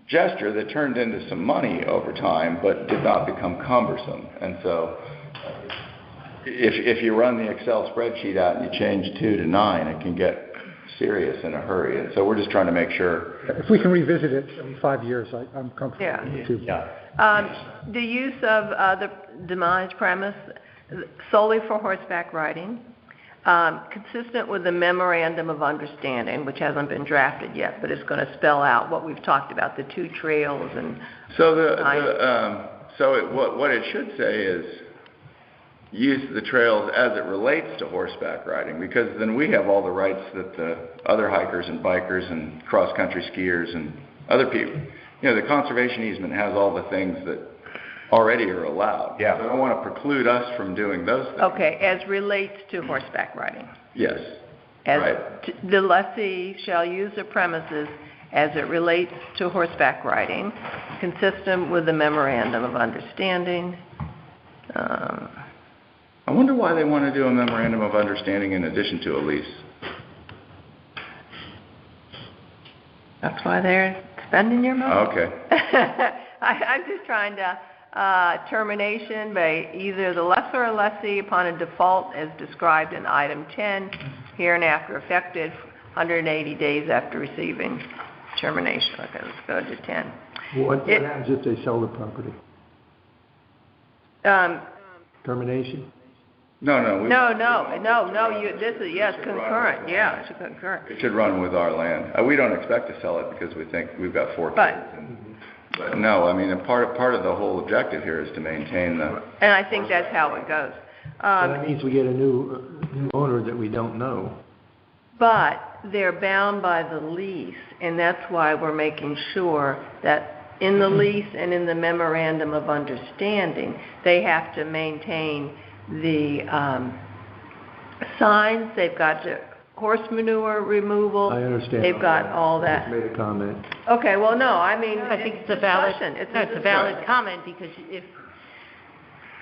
gesture that turned into some money over time, but did not become cumbersome. And so, if you run the Excel spreadsheet out and you change 2 to 9, it can get serious in a hurry. And so we're just trying to make sure. If we can revisit it every 5 years, I'm comfortable Yeah. too. The use of the demise premise solely for horseback riding, consistent with the memorandum of understanding, which hasn't been drafted yet, but it's going to spell out what we've talked about, the 2 trails and... So what it should say is use the trails as it relates to horseback riding, because then we have all the rights that the other hikers and bikers and cross-country skiers and other people, the conservation easement has all the things that already are allowed. Yeah. So I don't want to preclude us from doing those things. Okay, as relates to horseback riding. Yes. Right. The lessee shall use the premises as it relates to horseback riding, consistent with the memorandum of understanding. I wonder why they want to do a memorandum of understanding in addition to a lease. That's why they're spending your money. Okay. I'm just trying to termination by either the lessor or lessee upon a default as described in item 10, hereinafter effective 180 days after receiving termination. Okay, let's go to 10. What happens if they sell the property? Termination? No, this is, yes, concurrent, yeah, it's a concurrent. It should run with our land. We don't expect to sell it because we think we've got 4 kids. But no, I mean, a part of the whole objective here is to maintain the... And I think that's how it goes. That means we get a new owner that we don't know. But they're bound by the lease, and that's why we're making sure that in the lease and in the memorandum of understanding, they have to maintain the signs, they've got the horse manure removal. I understand. They've got all that. Made a comment. Okay, well, no, I mean, I think it's a valid, it's a valid comment, because if,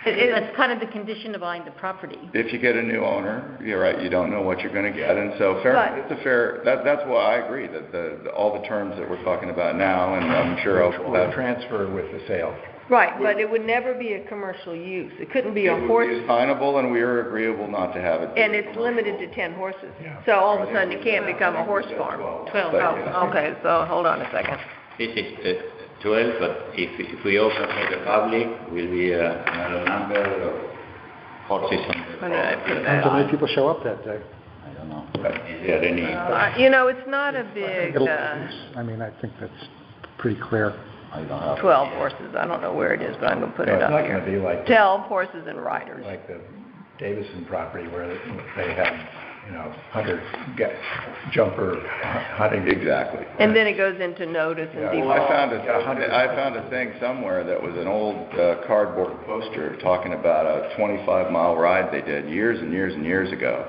that's kind of the condition of buying the property. If you get a new owner, you're right, you don't know what you're going to get, and so that's why I agree that all the terms that we're talking about now, and I'm sure will have transfer with the sale. Right, but it would never be a commercial use. It couldn't be a horse. It would be assignable, and we are agreeable not to have it. And it's limited to 10 horses. Yeah. So all of a sudden, you can't become a horse farm. 12. Oh, okay, so hold on a second. This is 12, but if we open for the public, will be another number of horses on the Depends how many people show up that day. I don't know. Is there any... it's not a big... I mean, I think that's pretty clear. 12 horses. I don't know where it is, but I'm going to put it up here. It's not going to be like 12 horses and riders. Like the Davison property where they have, hunter jumper hunting. Exactly. And then it goes into notice and default. Well, I found a thing somewhere that was an old cardboard poster talking about a 25-mile ride they did years and years and years ago.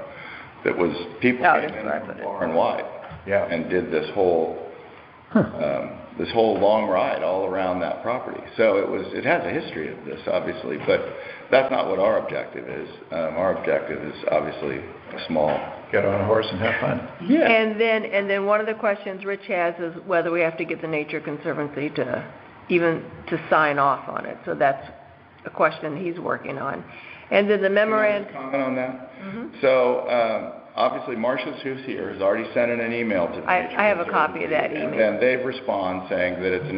That was people came in from far and wide, and did this whole long ride all around that property. So it has a history of this, obviously, but that's not what our objective is. Our objective is obviously small. Get on a horse and have fun. Yeah. And then one of the questions Rich has is whether we have to get the Nature Conservancy to sign off on it. So that's a question he's working on. And then the memorandum. Can I comment on that? Mm-hmm. So obviously, Marcia's, who's here, has already sent in an email to the I have a copy of that email. And then they've responded saying that it's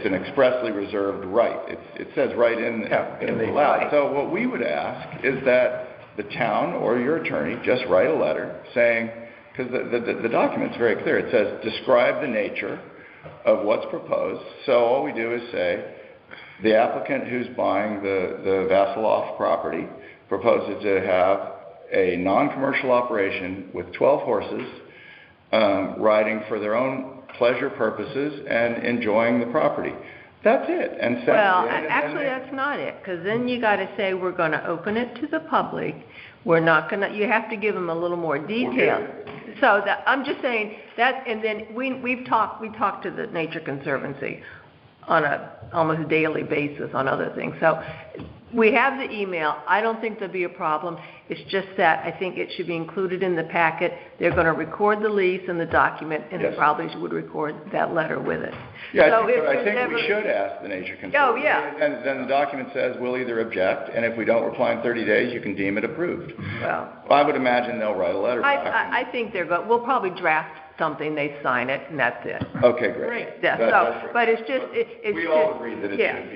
an expressly reserved right. It says right in the law. So what we would ask is that the town or your attorney just write a letter saying, because the document's very clear. It says describe the nature of what's proposed. So all we do is say the applicant who's buying the Vasiloff property proposes to have a non-commercial operation with 12 horses riding for their own pleasure purposes and enjoying the property. That's it. Actually, that's not it, because then you got to say we're going to open it to the public. We're not going to. You have to give them a little more detail. So I'm just saying that, and then we talk to the Nature Conservancy on a almost daily basis on other things. So we have the email. I don't think there'll be a problem. It's just that I think it should be included in the packet. They're going to record the lease and the document, and it probably would record that letter with it. Yeah, so I think we should ask the Nature Conservancy. Oh, yeah. And then the document says we'll either object, and if we don't reply in 30 days, you can deem it approved. Well, I would imagine they'll write a letter back. I think they're going. We'll probably draft something, they sign it, and that's it. Okay, great. Yeah, but it's just... We all agree that it should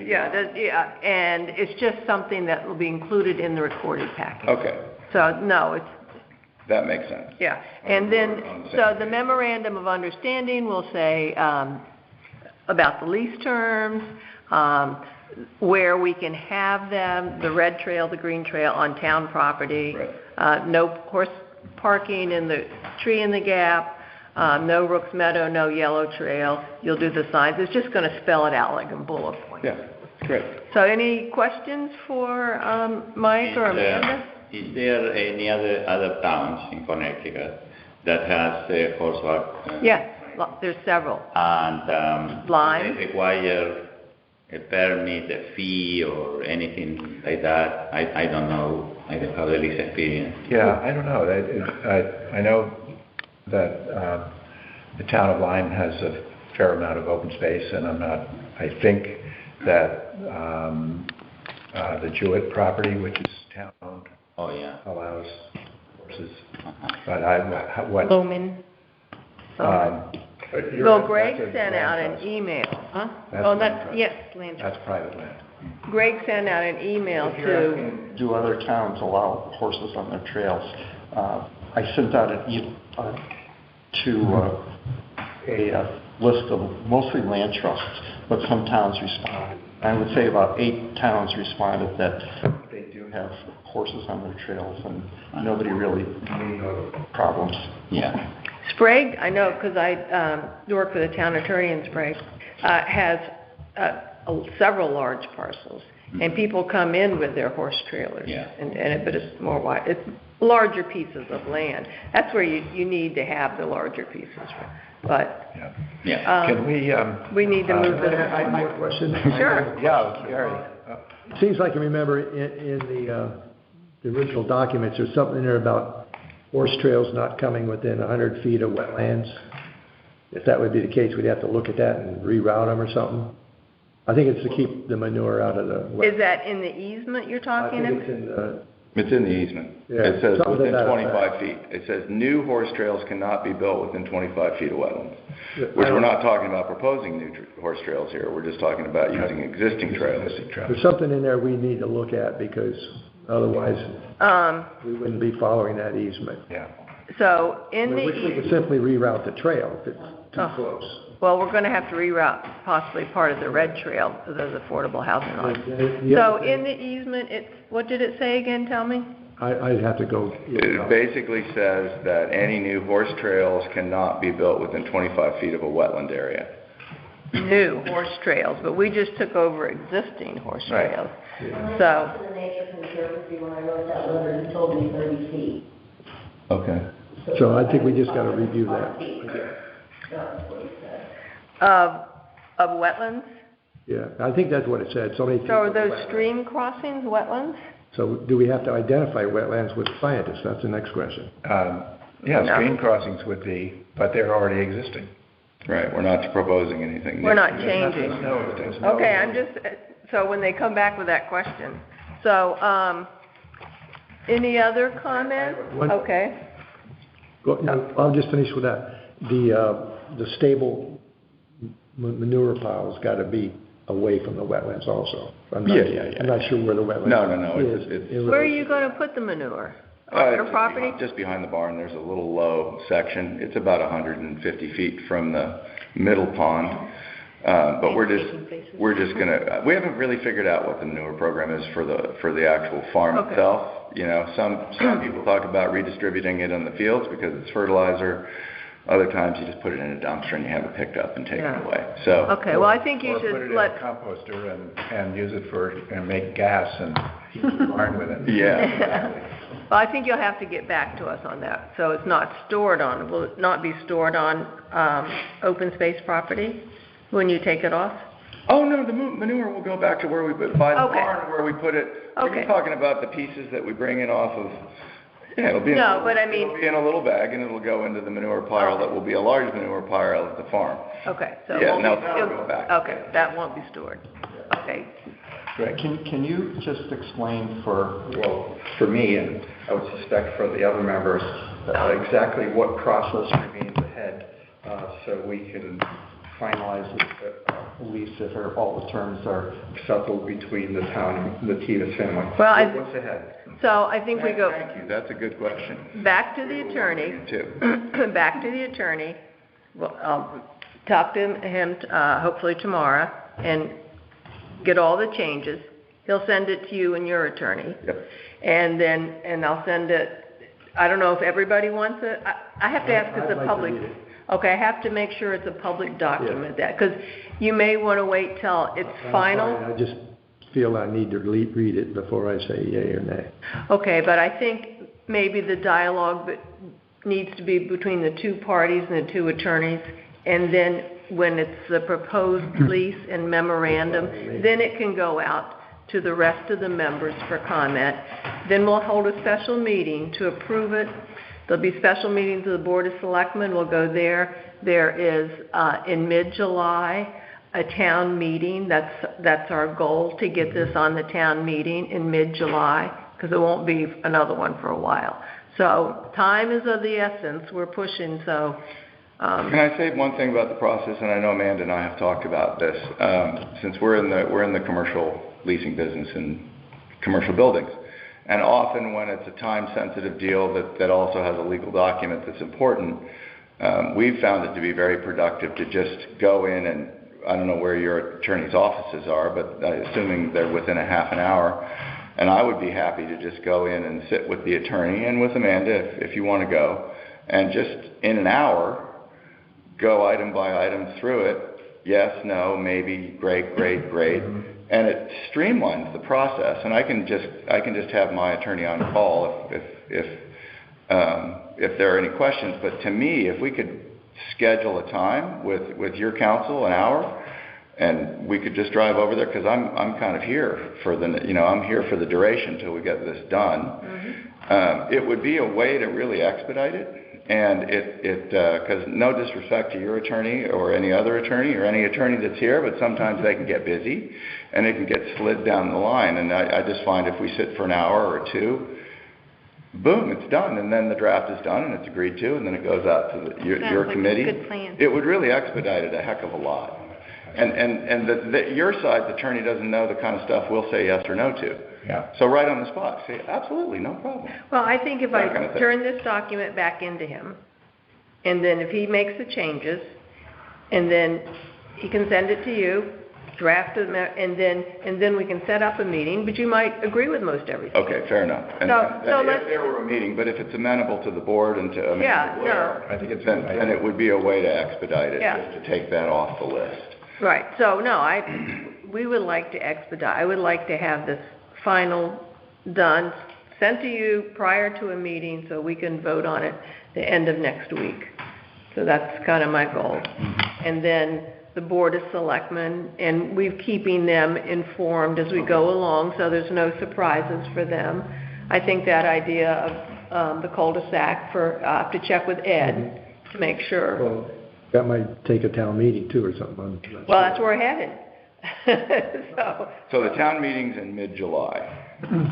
be. And it's just something that will be included in the recorded package. Okay. So, no, it's... That makes sense. Yeah, and then, so the memorandum of understanding will say about the lease terms, where we can have them, the red trail, the green trail on town property, no horse parking in the tree in the gap, no Rooks Meadow, no yellow trail. You'll do the signs. It's just going to spell it out like in bullet points. Yeah, great. So any questions for Mike or Amanda? Is there any other towns in Connecticut that has a horse park? Yes, there's several. And Lyme? they require a permit, a fee, or anything like that? I don't know. I don't have the least experience. Yeah, I don't know. I know that the town of Lyme has a fair amount of open space, and I think that the Jewett property, which is town-owned, Oh, yeah. allows horses. Uh-huh. But what? Loman. Well, Greg sent out an email. Huh? That's Oh, land that's, trust. yes, land trust. That's private land. Greg sent out an email to, Do other towns allow horses on their trails? I sent out a list of mostly land trusts, but some towns responded. I would say about 8 towns responded that they do have horses on their trails, and nobody really made problems. Yeah. Sprague, I know because I work for the town attorney in Sprague, has several large parcels, and people come in with their horse trailers. Yeah. But it's more wide. It's larger pieces of land. That's where you need to have the larger pieces. But Yeah. Can we need to move Can I ask more question? Sure. Yeah, Gary. Seems like I remember in the original documents, there's something in there about horse trails not coming within 100 feet of wetlands. If that would be the case, we'd have to look at that and reroute them or something. I think it's to keep the manure out of the wetlands. Is that in the easement you're talking I think about? it's in the, It's in the easement. Yeah, It says something to within that 25 feet. It says new horse trails cannot be built within 25 feet of wetlands. Yeah, Which we're not talking about proposing new horse trails here. We're just talking about using existing trails. there's something in there we need to look at because otherwise we wouldn't be following that easement. Yeah. So in the We could simply reroute the trail if it's too close. well, we're going to have to reroute possibly part of the red trail to those affordable housing lots. The So other thing- in the easement, what did it say again? Tell me. I'd have to go look it It up. basically says that any new horse trails cannot be built within 25 feet of a wetland area. New horse trails, but we just took over existing horse Right. trails. When I So, talked to the Nature Conservancy, when I wrote that letter, he told me 30 feet. Okay. So I think we just gotta review that. That's what he said. of wetlands? Yeah, I think that's what it said, so many feet. So are of those wetland. stream crossings wetlands? So do we have to identify wetlands with scientists? That's the next question. Yeah, No. stream crossings would be, but they're already existing. Right, we're not proposing anything new. We're not changing. There's no- Okay, I'm just, so when they come back with that question. So, any other comments? One- Okay. No, I'll just finish with that. The stable manure pile's gotta be away from the wetlands also. I'm not- Yeah. I'm not sure where the wetland No, is. it's Where are you going to put the manure? On your just property? Just behind the barn, there's a little low section. It's about 150 feet from the middle pond. But we're just gonna, we haven't really figured out what the manure program is for the actual farm Okay. itself. You know, some people talk about redistributing it on the fields because it's fertilizer. Other times you just put it in a dumpster and you have it picked up and taken Yeah. away. So, Okay, well, I think you Or put it should in a let, composter and use it and make gas and heat the barn with it. yeah. well, I think you'll have to get back to us on that. So it's not stored on, will it not be stored on open space property when you take it off? Oh, no, the manure will go back to where we put, by the Okay. barn where we put it. Okay. We're talking about the pieces that we bring in off of, yeah, it'll be, No, but I mean- it'll be in a little bag and it'll go into the manure pile that will be a large manure pile at the farm. Okay, so it Yeah, won't no, be- that'll go back. Okay, that won't be stored. Okay. Can you just explain for me, and I would suspect for the other members, exactly what process remains ahead, so we can finalize the lease if all the terms are acceptable between the town and the Titus family? Well, What's ahead? So I think we go Thank you, that's a good question. back to the attorney. Too. Back to the attorney. Well, I'll talk to him hopefully tomorrow and get all the changes. He'll send it to you and your attorney. Yep. And I'll send it, I don't know if everybody wants it. I have to ask if I'd it's like a to public. read it. Okay, I have to make sure it's a public document because you may want to wait till it's final. I just feel I need to read it before I say yea or nay. Okay, but I think maybe the dialogue needs to be between the two parties and the two attorneys, and then when it's the proposed lease and memorandum, then it can go out to the rest of the members for comment. Then we'll hold a special meeting to approve it. There'll be special meetings of the Board of Selectmen. We'll go there. There is, in mid-July, a town meeting. That's our goal, to get this on the town meeting in mid-July, because there won't be another one for a while. So time is of the essence. We're pushing, so. Can I say one thing about the process? And I know Amanda and I have talked about this, since we're in the commercial leasing business in commercial buildings. And often when it's a time-sensitive deal that also has a legal document that's important, we've found it to be very productive to just go in and, I don't know where your attorney's offices are, but assuming they're within a half an hour, and I would be happy to just go in and sit with the attorney and with Amanda if you want to go, and just in an hour, go item by item through it. Yes, no, maybe, great, great, great. And it streamlines the process. And I can just have my attorney on call if there are any questions. But to me, if we could schedule a time with your counsel, an hour, and we could just drive over there, because I'm kind of here for I'm here for the duration till we get this done. It would be a way to really expedite it. And because no disrespect to your attorney or any other attorney or any attorney that's here, but sometimes they can get busy and it can get slid down the line. And I just find if we sit for an hour or two, boom, it's done. And then the draft is done and it's agreed to, and then it goes out to your committee. Sounds like a good plan. It would really expedite it a heck of a lot. And your side's attorney doesn't know the kind of stuff we'll say yes or no to. Yeah. So right on the spot, say, absolutely, no problem. Well, I think if That kind of I thing. turn this document back into him, and then if he makes the changes, and then he can send it to you, draft it, and then we can set up a meeting, but you might agree with most everything. Okay, fair enough. And So if let's- there were a meeting, but if it's amenable to the board and to Amanda Yeah, Blair, I think it's then it would be a way to expedite it, Yeah. just to take that off the list. Right, so no, we would like to expedite, I would like to have this final done, sent to you prior to a meeting so we can vote on it the end of next week. So that's kind of my goal. And then the Board of Selectmen, and we're keeping them informed as we go along, so there's no surprises for them. I think that idea of the cul-de-sac to check with Ed to make sure. Well, that might take a town meeting too or something. Well, that's where we're headed. So the town meeting's in mid-July.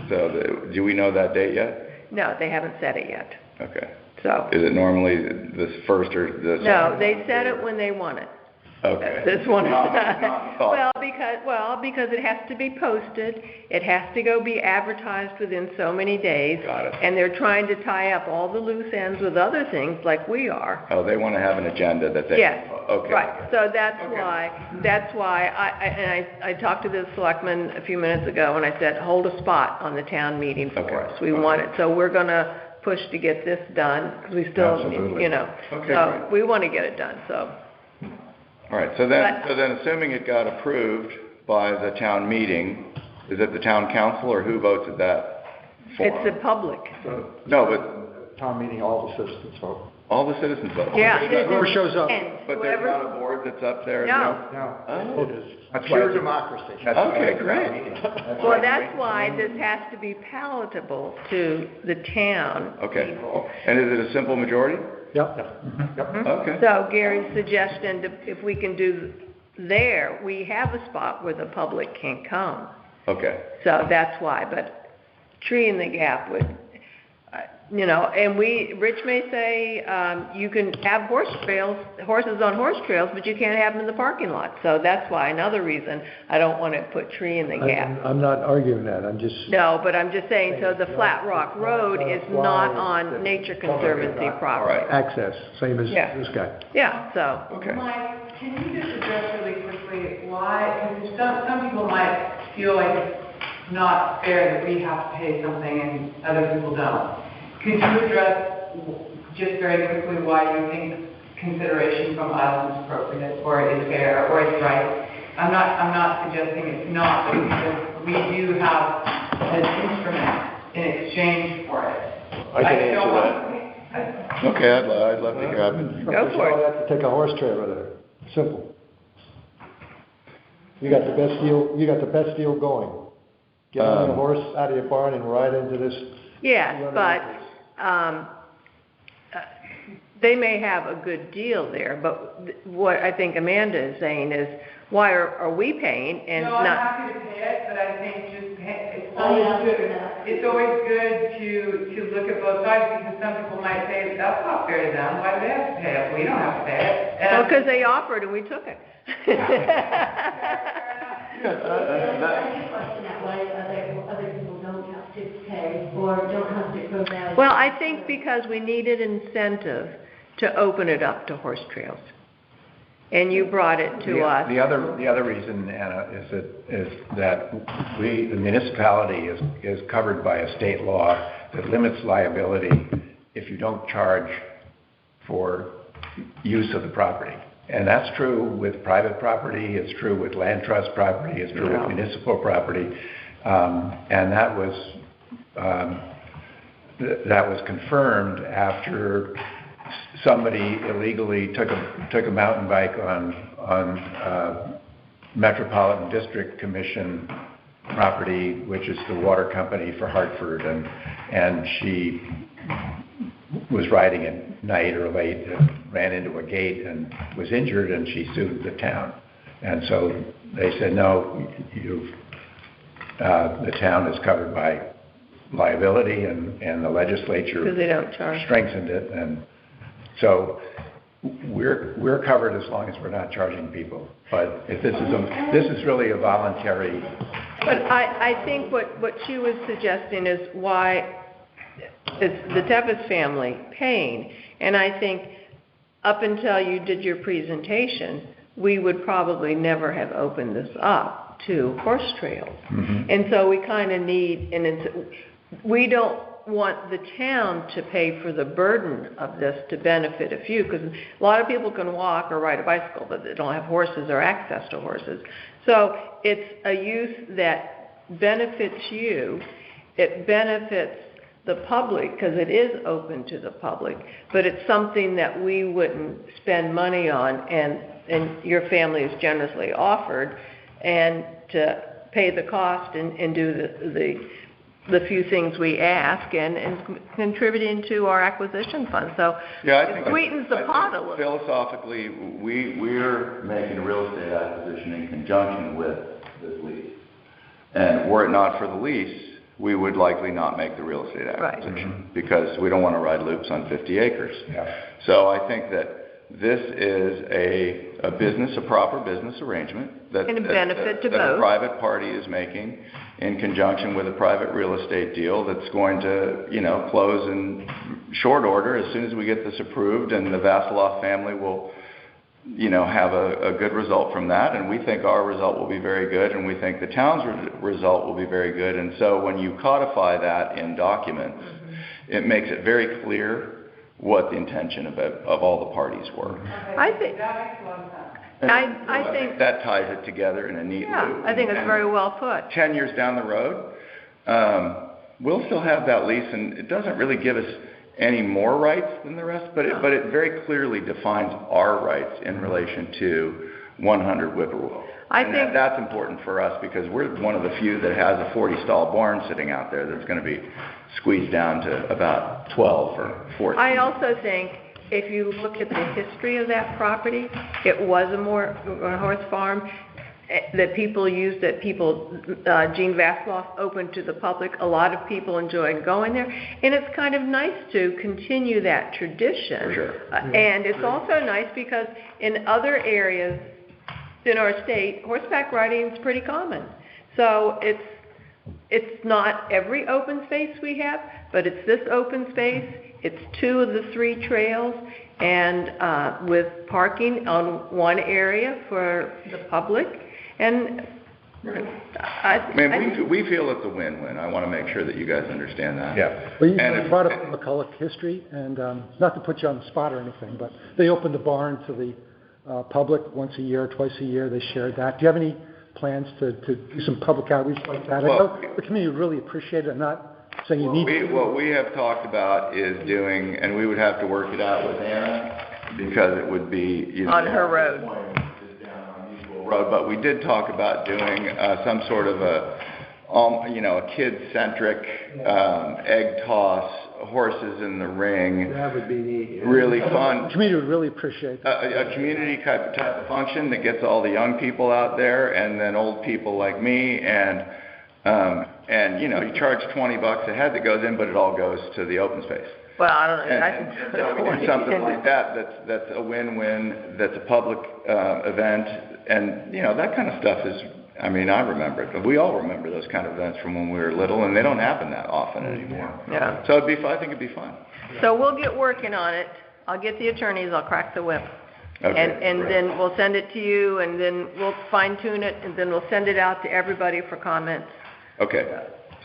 So do we know that date yet? No, they haven't said it yet, Okay. so. Is it normally the first or the second? No, they said it when they want it. Okay. This one is Not thought. because it has to be posted, it has to go be advertised within so many days. Got it. And they're trying to tie up all the loose ends with other things like we are. Oh, they want to have an agenda that they... Yes, Okay. right, so that's Okay. why I talked to the selectman a few minutes ago and I said, hold a spot on the town meeting for Okay. us. We want it, so we're gonna push to get this done, because we still, Absolutely. Okay, so great. we want to get it done, so. All right, so then assuming it got approved by the town meeting, is it the town council or who votes at that forum? It's the public. No, but Town meeting, all the citizens vote. all the citizens vote. Yeah. Whoever shows up. But there's not a board that's up there? No. No, Oh. it is That's why pure it's- democracy. That's why Okay, it's a great. town meeting. Well, that's why this has to be palatable to the town Okay. people. And is it a simple majority? Yep. Okay. So Gary's suggestion, if we can do there, we have a spot where the public can come. Okay. So that's why, but tree in the gap would, and Rich may say, you can have horses on horse trails, but you can't have them in the parking lot. So that's why, another reason, I don't want to put tree in the gap. I'm not arguing that, I'm just, No, but I'm just saying, so the Flat Rock Road is not on Nature Conservancy property. access, same as Yeah. this guy. Yeah, so, Okay. Mike, can you just address really quickly why, because some people might feel like it's not fair that we have to pay something and other people don't. Could you address just very quickly why you think consideration from us is appropriate, or is fair, or is right? I'm not suggesting it's not, but because we do have an instrument in exchange for it. I can don't answer want- Okay, I'd love to hear it. Go for it. All you have to take a horse trailer there, simple. You got the best deal going. Get on a horse out of your barn and ride into this. yes, but, they may have a good deal there, but what I think Amanda is saying is, why are we paying and No, I'm not? happy to pay it, but I think just it's Oh, yeah. always good, it's always good to look at both sides, because some people might say, that's not fair to them, why do they have to pay it? We don't have to pay it. And Well, because they offered and we took it. I have a question that way, other people don't have to pay or don't have to prove that. Well, I think because we needed incentive to open it up to horse trails. And you brought it to us. The other reason, Anna, is that the municipality is covered by a state law that limits liability if you don't charge for use of the property. And that's true with private property, it's true with land trust property, it's true with municipal property. And that was confirmed after somebody illegally took a mountain bike on Metropolitan District Commission property, which is the water company for Hartford, and she was riding at night or late and ran into a gate and was injured, and she sued the town. And so they said, no, the town is covered by liability, and the legislature Because they don't charge. strengthened it, and so we're covered as long as we're not charging people. But if this is really a voluntary. But I think what she was suggesting is why is the Tevis family paying. And I think up until you did your presentation, we would probably never have opened this up to horse trails. Mm-hmm. And so we kind of need, we don't want the town to pay for the burden of this to benefit a few, because a lot of people can walk or ride a bicycle, but they don't have horses or access to horses. So it's a use that benefits you. It benefits the public because it is open to the public, but it's something that we wouldn't spend money on, and your family has generously offered, and to pay the cost and do the few things we ask and contributing to our acquisition fund. So it sweetens the pot a little. Philosophically, we're making a real estate acquisition in conjunction with this lease. And were it not for the lease, we would likely not make the real estate acquisition because we don't want to ride loops on 50 acres. Yeah. So I think that this is a proper business arrangement that a private party is making in conjunction with a private real estate deal that's going to, close in short order as soon as we get this approved, and the Vasiloff family will, have a good result from that, and we think our result will be very good, and we think the town's result will be very good. And so when you codify that in documents, it makes it very clear what the intention of all the parties were. I think That makes a lot of sense. I think that ties it together in a neat loop. I think it's very well put. 10 years down the road, we'll still have that lease, and it doesn't really give us any more rights than the rest, but it very clearly defines our rights in relation to 100 Whippoorwill. I think that's important for us because we're one of the few that has a 40-stall barn sitting out there that's going to be squeezed down to about 12 or 14. I also think if you look at the history of that property, it was a horse farm that people used, Gene Vasiloff opened to the public. A lot of people enjoyed going there. And it's kind of nice to continue that tradition. For sure. And it's also nice because in other areas in our state, horseback riding is pretty common. So it's not every open space we have, but it's this open space. It's 2 of the 3 trails, and with parking on one area for the public. And we feel it's a win-win. I want to make sure that you guys understand that. Yeah. Well, you brought up McCulloch history, and not to put you on the spot or anything, but they opened the barn to the public once a year, twice a year. They shared that. Do you have any plans to do some public outreach like that? I know the community would really appreciate it. I'm not saying you need to. What we have talked about is doing, and we would have to work it out with Anna because it would be on her road. Road, but we did talk about doing some sort of a kid-centric egg toss, horses in the ring. That would be neat. Really fun. The community would really appreciate that. A community type of function that gets all the young people out there, and then old people like me, and you charge $20 a head that goes in, but it all goes to the open space. Well, I don't know. And something like that's a win-win, that's a public event, and that kind of stuff is. I remember it. We all remember those kind of events from when we were little, and they don't happen that often anymore. Yeah. So I think it'd be fun. So we'll get working on it. I'll get the attorneys. I'll crack the whip. Okay, and great. then we'll send it to you, and then we'll fine-tune it, and then we'll send it out to everybody for comments. Okay.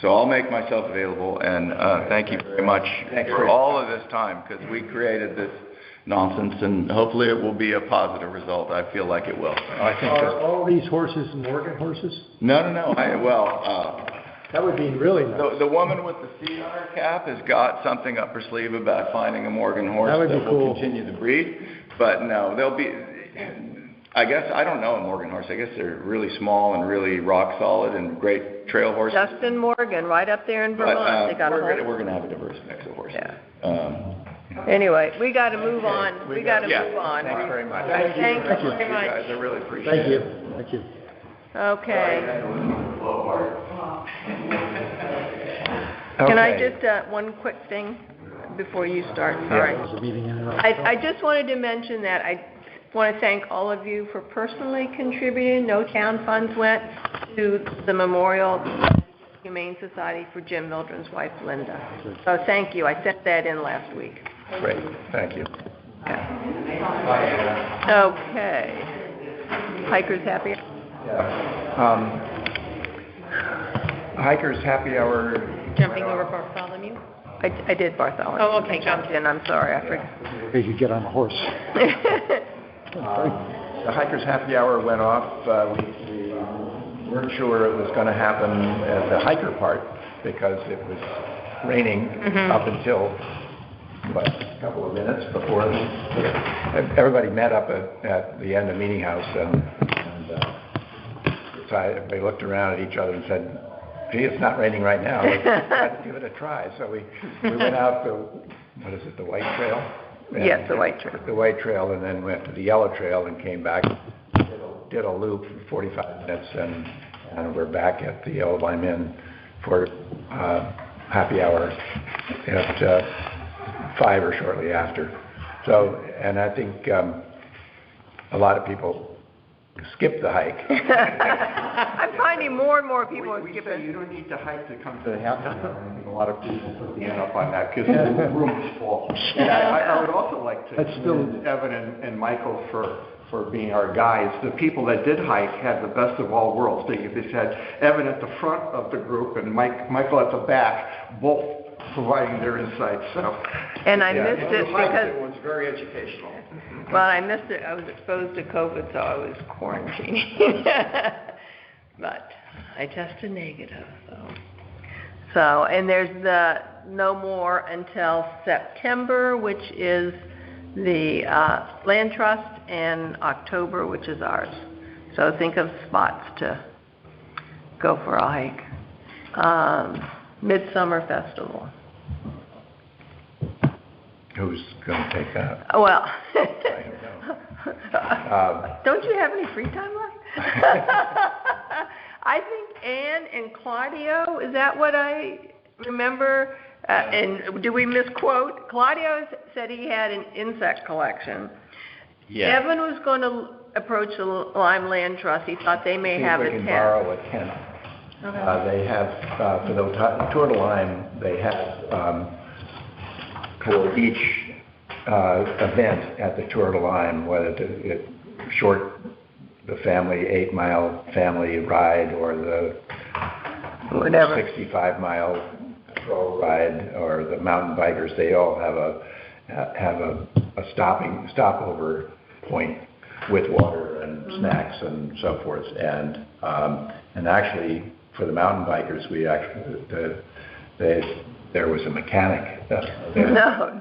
So I'll make myself available, and thank you very much for all of this time, because we created this nonsense, and hopefully it will be a positive result. I feel like it will. Are all these horses Morgan horses? No. That would be really nice. The woman with the C on her cap has got something up her sleeve about finding a Morgan horse That would be will cool. continue to breed. But no, they'll be. I guess I don't know a Morgan horse. I guess they're really small and really rock solid and great trail horses. Justin Morgan, right up there in Vermont. But, they got we're going to have a diverse mix of horses. Yeah. Anyway, we got to move on. We got to move on. Thanks very much. Thank you very much. Guys, I really appreciate Thank it. you. Thank you. Okay. Can I just, one quick thing before you start? Sorry. There's a meeting in and out. I just wanted to mention that I want to thank all of you for personally contributing. No town funds went to the Memorial Humane Society for Jim Mildren's wife, Linda. So thank you. I sent that in last week. Great, thank you. Okay. Hikers happy? Hikers Happy Hour. Jumping over Bartholomew? I did Bartholomew. Oh, okay, I jumped in. I'm sorry. I forgot. You could get on a horse. The Hikers Happy Hour went off. We weren't sure it was going to happen at the hiker part because it was raining up until a couple of minutes before everybody met up at the end of Meeting House, and they looked around at each other and said, "Gee, it's not raining right now. Let's give it a try." So we went out to the White Trail. Yes, the White Trail. The White Trail, and then went to the Yellow Trail and came back, did a loop for 45 minutes, and we're back at the Old Lime Inn for happy hour at 5 or shortly after. So, and I think a lot of people skip the hike. I'm finding more and more people are skipping. You don't need to hike to come to the happy hour. I think a lot of people put the end up on that because the room is full. And I would also like to commend Evan and Michael for being our guides. The people that did hike had the best of all worlds. They had Evan at the front of the group and Michael at the back, both providing their insights. So, and I missed it because it was very educational. Well, I missed it. I was exposed to COVID, so I was quarantining. But I tested negative, so and there's no more until September, which is the Land Trust, and October, which is ours. So think of spots to go for a hike. Midsummer Festival. Who's going to take that? Well, I don't know. Don't you have any free time left? I think Ann and Claudio, is that what I remember? And do we misquote? Claudio said he had an insect collection. Yeah. Evan was going to approach the Lime Land Trust. He thought they may have a tent. See if we can borrow a tent. Okay. They have, for the Tour de Lime, they have, for each event at the Tour de Lime, whether it short, the family 8-mile family ride, or the 65-mile pro ride, or the mountain bikers, they all have a stopover point with water and snacks and so forth. And actually, for the mountain bikers, there was a mechanic. No.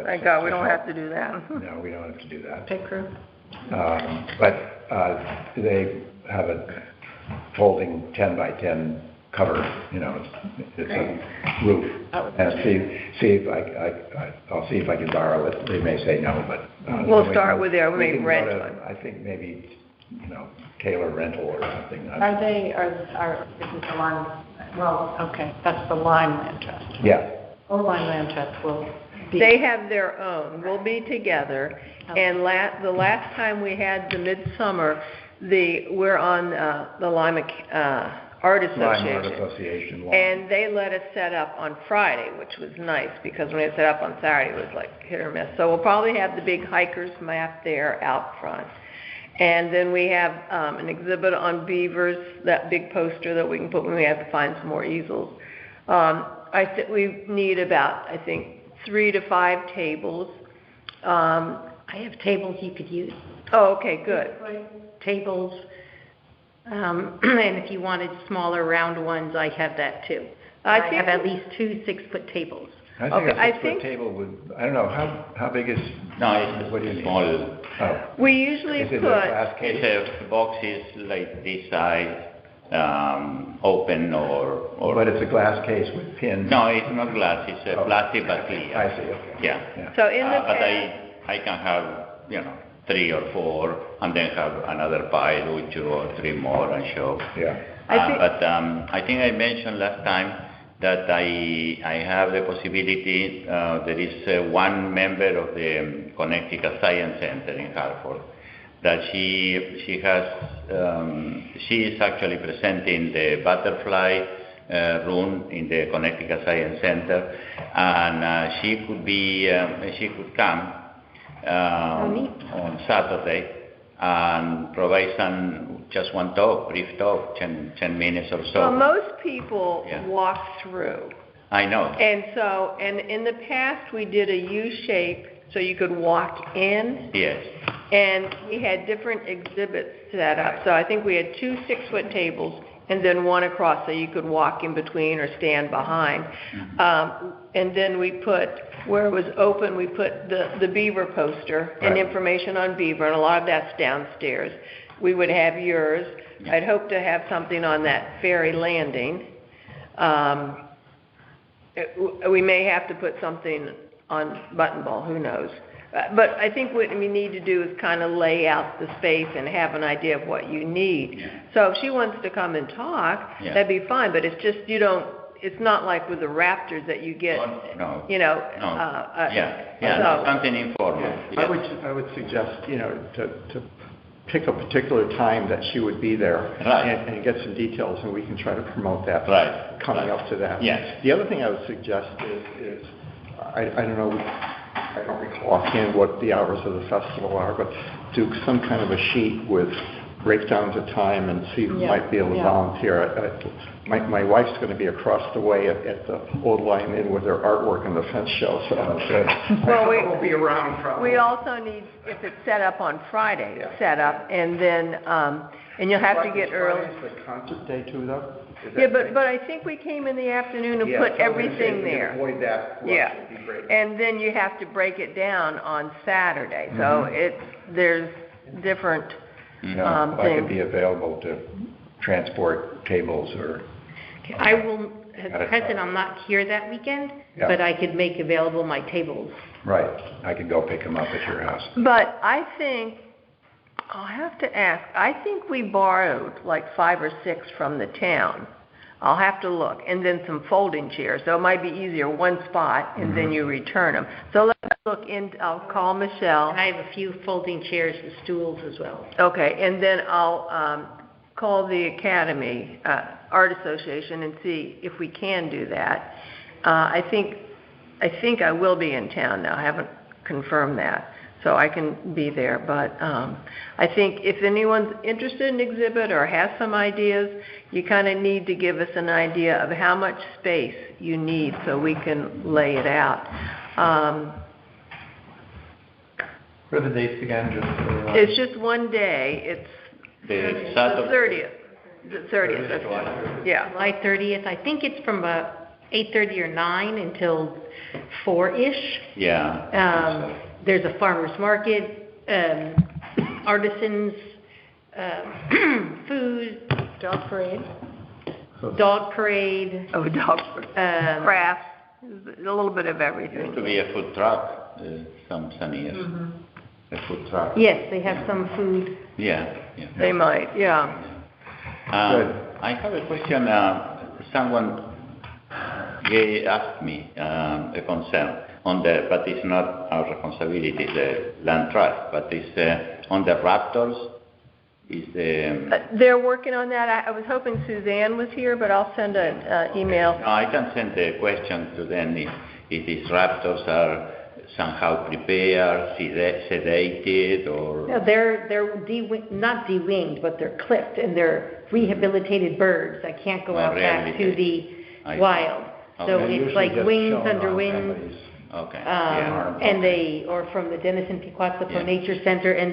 Thank God we don't have to do that. No, we don't have to do that. Pit crew. But they have a folding 10 by 10 cover, it's a roof. And I'll see if I can borrow it. They may say no, but. We'll start with there, we may can go rent to, one. I think maybe, Taylor Rental or something. Are this is the Lime, well, okay, that's the Lime Land Trust. Yeah. Or Lime Land Trust will be. They have their own. We'll be together. And the last time we had the midsummer, we're on the Lime Art Association. And they let us set up on Friday, which was nice because when it set up on Saturday, it was like hit or miss. So we'll probably have the big hiker's map there out front. And then we have an exhibit on beavers, that big poster that we can put when we have to find some more easels. We need about, 3 to 5 tables. I have tables you could use. Oh, okay, good. Tables. And if you wanted smaller round ones, I have that too. I have at least 2 6-foot tables. I think a 6-foot table would, I don't know, how big is? No, it's small. Oh. We usually Is it put. a glass case? It's a boxes like this size, open or. But it's a glass case with pins. No, it's not glass. It's plastic but clear. I see. Okay. Yeah. So in the but past, I can have 3 or 4, and then have another pile with 2 or 3 more and show. Yeah. I think I mentioned last time that I have the possibility. There is one member of the Connecticut Science Center in Hartford that she is actually presenting the butterfly room in the Connecticut Science Center, and she could come on Saturday and provide just one talk, brief talk, 10 minutes or so. well, most people walk through. I know. And in the past, we did a U-shape so you could walk in. Yes. And we had different exhibits set up. So I think we had 2 6-foot tables and then one across so you could walk in between or stand behind. Mm-hmm. And then we put, where it was open, we put the beaver poster and information on beaver, and a lot of that's downstairs. We would have yours. I'd hope to have something on that ferry landing. We may have to put something on Button Ball, who knows. But I think what we need to do is kind of lay out the space and have an idea of what you need. Yeah. So if she wants to come and talk, that'd be fine, but it's just it's not like with the Raptors that you get, something informal. Yeah. I would suggest, to pick a particular time that she would be there and get some details, and we can try to promote that coming up to that. Yes. The other thing I would suggest is I don't know, I don't recall offhand what the hours of the festival are, but do some kind of a sheet with breakdowns of time and see who might be able to volunteer. My wife's going to be across the way at the Old Lime Inn with her artwork in the fence show, so we'll be around probably. We also need, if it's set up on Friday, set up, and then, and you'll have to get early. Friday's the concert day too, though? But I think we came in the afternoon and put everything there. Avoid that. Would be great. And then you have to break it down on Saturday. So there's different things. I could be available to transport tables or. I will, at present, I'm not here that weekend, but I could make available my tables. Right. I could go pick them up at your house. But I think, I'll have to ask, I think we borrowed like 5 or 6 from the town. I'll have to look. And then some folding chairs. So it might be easier, one spot, and then you return them. So let's look in, I'll call Michelle. And I have a few folding chairs and stools as well. Okay, and then I'll call the Academy Art Association and see if we can do that. I think I will be in town now. I haven't confirmed that, so I can be there. But I think if anyone's interested in exhibit or has some ideas, you kind of need to give us an idea of how much space you need so we can lay it out. What are the dates again? It's just one day. It's the 30th. The 30th. Yeah. July 30th. I think it's from 8:30 or 9 until 4-ish. Yeah. There's a farmer's market, artisans, food. Dog parade. dog parade. Oh, dog crafts, a little bit of Used everything. to be a food truck, some years. A food truck. Yes, they have some food. Yeah. They might, yeah. I have a question. Someone asked me a concern on but it's not our responsibility, the land trust, but it's on the raptors. They're working on that. I was hoping Suzanne was here, but I'll send an email. No, I can send the question to them if these raptors are somehow prepared, sedated, or... No, they're not de-winged, but they're clipped, and they're rehabilitated birds that can't go out back to the wild. So it's like wings under wings. Okay. And or from the Denison Pequot's Nature Center, and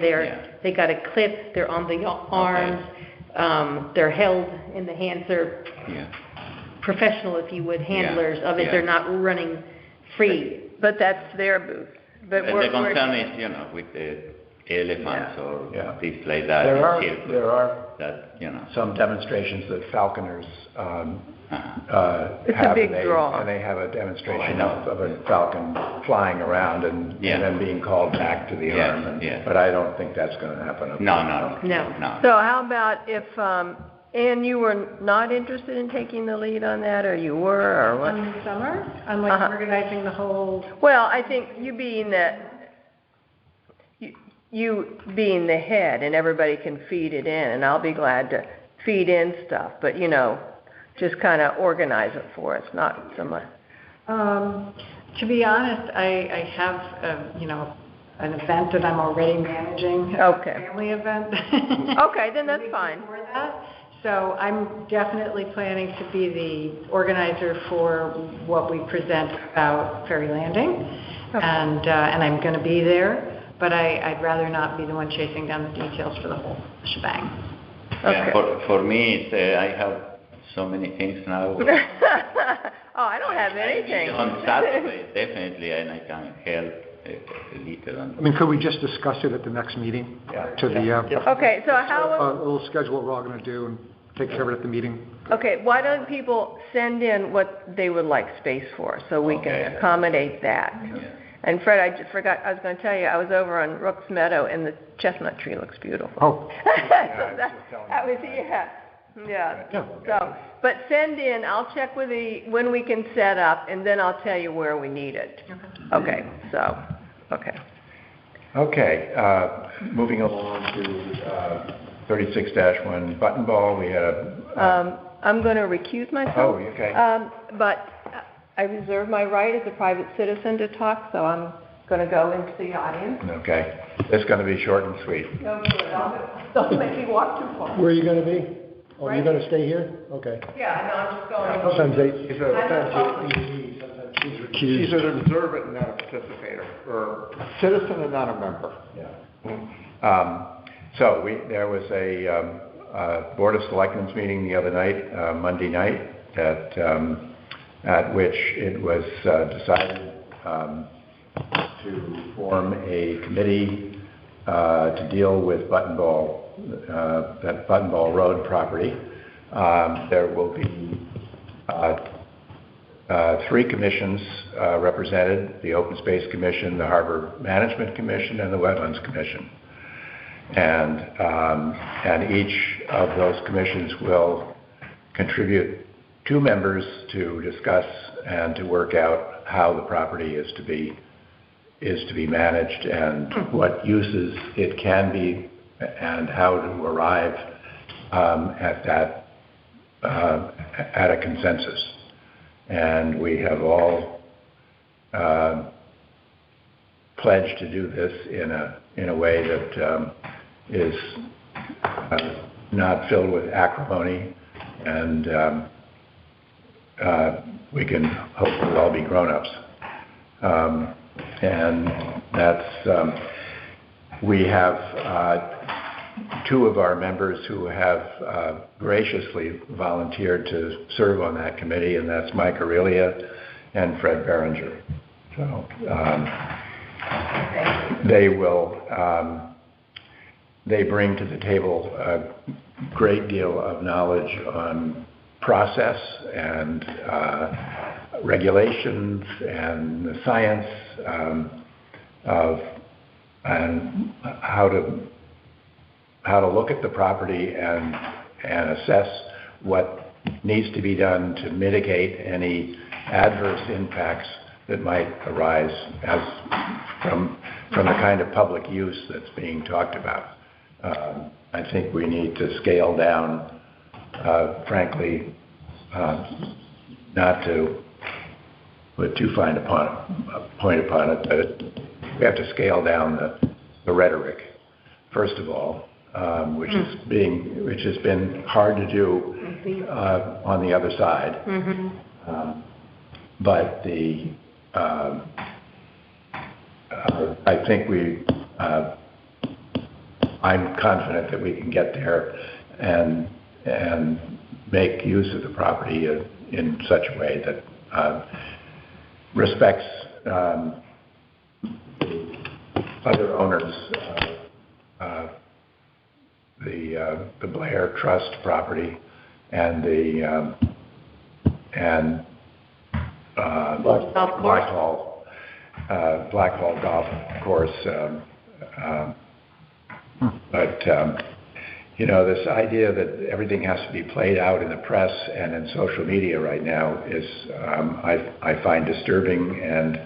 they got a clip. They're on the arms. They're held in the hands. They're professional, if you would, handlers of it. They're not running free. But that's their booth. But the concern is, with the elephants or things like that. There are that, some demonstrations that falconers it's a big draw. And they have a demonstration of a falcon flying around and then being called back to the arm. But I don't think that's going to happen. No. So how about if, Anne, you were not interested in taking the lead on that, or you were, or what? On the summer? On organizing the whole... Well, I think you being the head, and everybody can feed it in, and I'll be glad to feed in stuff, but just kind of organize it for us, not so much. To be honest, I have, an event that I'm already managing. Okay. A family event. Okay, then that's fine. For that. So I'm definitely planning to be the organizer for what we present about Ferry Landing, and I'm going to be there. But I'd rather not be the one chasing down the details for the whole shebang. Okay. For me, I have so many things now. Oh, I don't have anything. On Saturday, definitely, and I can help a little. I mean, could we just discuss it at the next meeting? Okay, so how... We'll schedule what we're all going to do and take care of it at the meeting. Okay, why don't people send in what they would like space for, so we can accommodate that. And Fred, I just forgot, I was going to tell you, I was over on Rook's Meadow, and the chestnut tree looks beautiful. Oh. That was, So, but send in, I'll check with when we can set up, and then I'll tell you where we need it. Okay, so, okay. Okay, moving along to 36-1 button ball, we had I'm going to recuse myself. Oh, okay. But I reserve my right as a private citizen to talk, so I'm going to go into the audience. Okay. It's going to be short and sweet. No, good. Don't make me walk too far. Where are you going to be? Oh, you're going to stay here? Okay. Yeah, no, I'm just going. Sometimes she's recused. She's an observer and not a participator, or citizen and not a member. So there was a Board of Selectmen's meeting the other night, Monday night, at which it was decided to form a committee to deal with that Button Ball Road property. There will be 3 commissions represented: the Open Space Commission, the Harbor Management Commission, and the Wetlands Commission. And each of those commissions will contribute 2 members to discuss and to work out how the property is to be managed and what uses it can be and how to arrive at a consensus. And we have all pledged to do this in a way that is not filled with acrimony, and we can hopefully all be grown-ups. And that's, we have 2 of our members who have graciously volunteered to serve on that committee, and that's Mike Aurelia and Fred Berenger. So they bring to the table a great deal of knowledge on process and regulations and the science of and how to look at the property and assess what needs to be done to mitigate any adverse impacts that might arise from the kind of public use that's being talked about. I think we need to scale down, frankly, not to put too fine a point upon it, but we have to scale down the rhetoric, first of all, which has been hard to do on the other side. But I think I'm confident that we can get there and make use of the property in such a way that respects other owners, the Blair Trust property and the Blackhall Golf Course. But this idea that everything has to be played out in the press and in social media right now is, I find disturbing and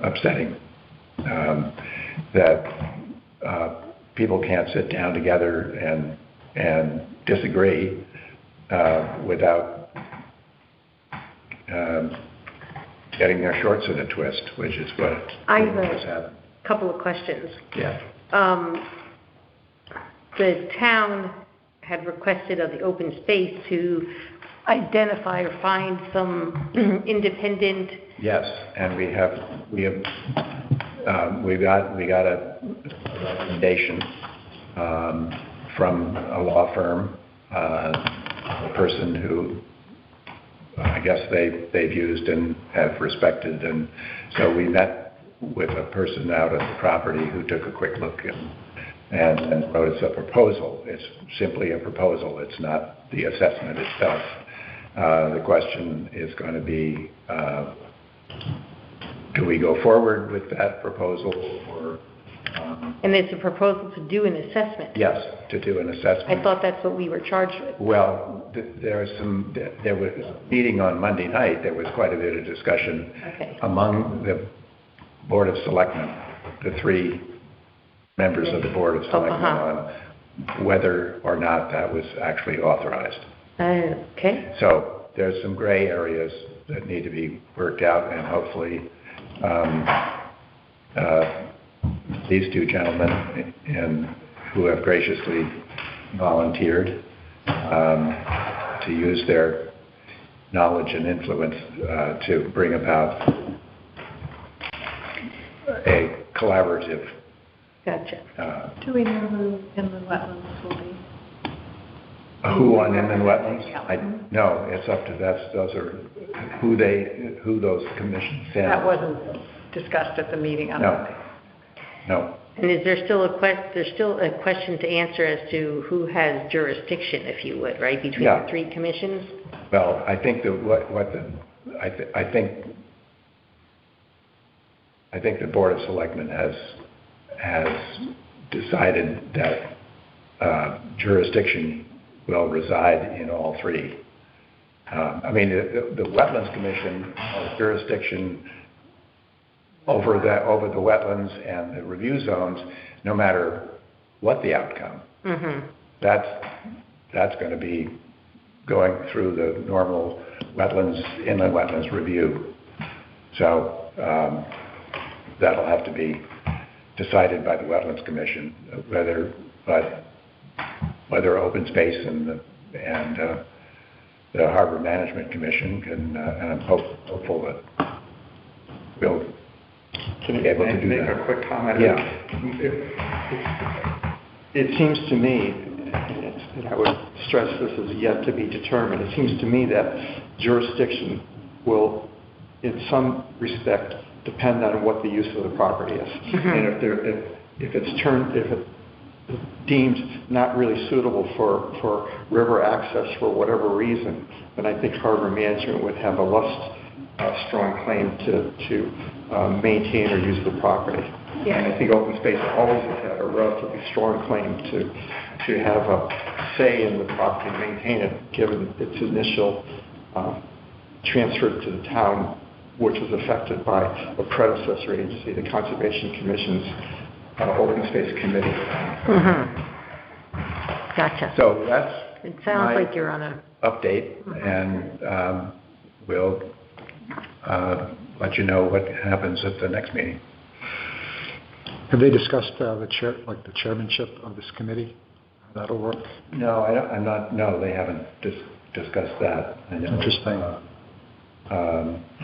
upsetting. That people can't sit down together and disagree without getting their shorts in a twist, which is what I have a couple of questions. Yeah. The town had requested of the open space to identify or find some independent. Yes, and we got a recommendation from a law firm, a person who I guess they've used and have respected, and so we met with a person out at the property who took a quick look and wrote us a proposal. It's simply a proposal. It's not the assessment itself. The question is going to be, do we go forward with that proposal, or? And it's a proposal to do an assessment. Yes, to do an assessment. I thought that's what we were charged with. Well, there was a meeting on Monday night. There was quite a bit of discussion among the Board of Selectmen, the three members of the Board of Selectmen, on whether or not that was actually authorized. Okay. So there's some gray areas that need to be worked out, and hopefully these two gentlemen who have graciously volunteered to use their knowledge and influence to bring about a collaborative. Gotcha. Do we know who inland wetlands will be? Who on inland wetlands? No, it's up to those are who those commissions send. That wasn't discussed at the meeting on Monday. No. And is there still there's still a question to answer as to who has jurisdiction, if you would, right, between the three commissions? Well, I think I think the Board of Selectmen has decided that jurisdiction will reside in all three. I mean, the Wetlands Commission has jurisdiction over the wetlands and the review zones, no matter what the outcome. Mm-hmm. That's going to be going through the normal inland wetlands review. So that'll have to be decided by the Wetlands Commission, whether open space and the Harbor Management Commission can, and I'm hopeful that we'll Can be able to I do make that. a quick comment? Yeah. It seems to me, and I would stress this is yet to be determined, it seems to me that jurisdiction will, in some respect, depend on what the use of the property is. Mm-hmm. And if deemed not really suitable for river access for whatever reason, then I think harbor management would have a less strong claim to maintain or use the property. Yeah. And I think open space always has had a relatively strong claim to have a say in the property and maintain it, given its initial transfer to the town, which was affected by a predecessor agency, the Conservation Commission's Open Space Committee. Gotcha. So that's It sounds my like you're on a... update, and we'll let you know what happens at the next meeting. Have they discussed the chairmanship of this committee? How that'll work? No, no, they haven't discussed that. I know, Interesting.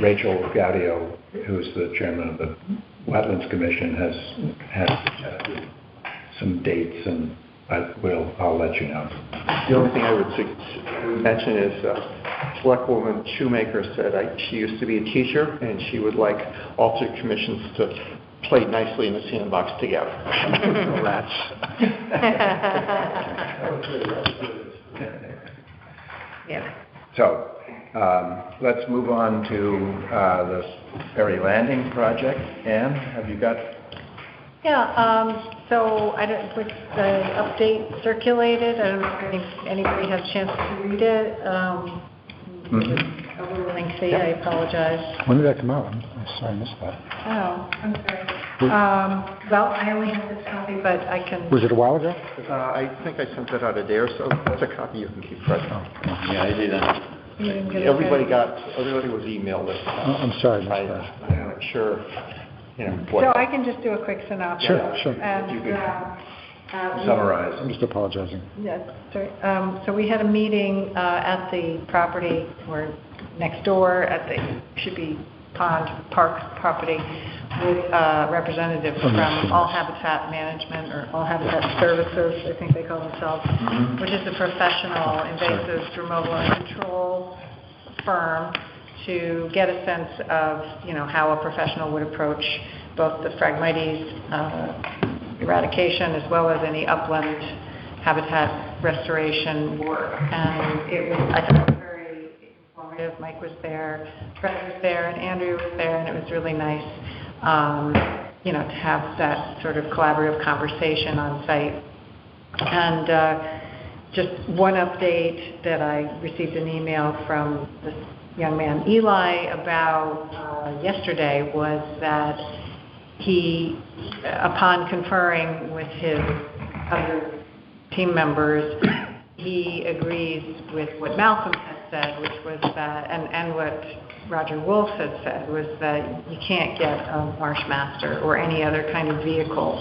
Rachel Gaudio, who's the chairman of the Wetlands Commission, has suggested some dates, and I'll let you know. The only thing I would mention is Selectwoman Shoemaker said she used to be a teacher, and she would like all three commissions to play nicely in the sandbox together. Rats. Yeah. So let's move on to the Ferry Landing project. Anne, have you got? Yeah, so was the update circulated? I don't know if anybody had a chance to read it. A little lengthy, I apologize. When did that come out? I'm sorry, I missed that. Oh, I'm sorry. Well, I only have this copy, but I can... Was it a while ago? I think I sent that out a day or so. That's a copy you can keep fresh. Yeah, I didn't. You didn't get it, Everybody okay. was emailed it. I'm sorry, I missed that. I'm not sure, what. So I can just do a quick synopsis. Sure. And, Summarize. I'm just apologizing. Yes, sorry. So we had a meeting at the property, or next door at the, should be Pond Park property, with representatives from All Habitat Management, or All Habitat Services, I think they call themselves, which is a professional invasive removal and control firm, to get a sense of, how a professional would approach both the Phragmites eradication as well as any upland habitat restoration work. And it was, I thought, very informative. Mike was there, Fred was there, and Andrew was there, and it was really nice, to have that sort of collaborative conversation on site. And just one update that I received an email from this young man, Eli, about yesterday was that he, upon conferring with his other team members, he agrees with what Malcolm had said, which was that, and what Roger Wolf had said, was that you can't get a marsh master or any other kind of vehicle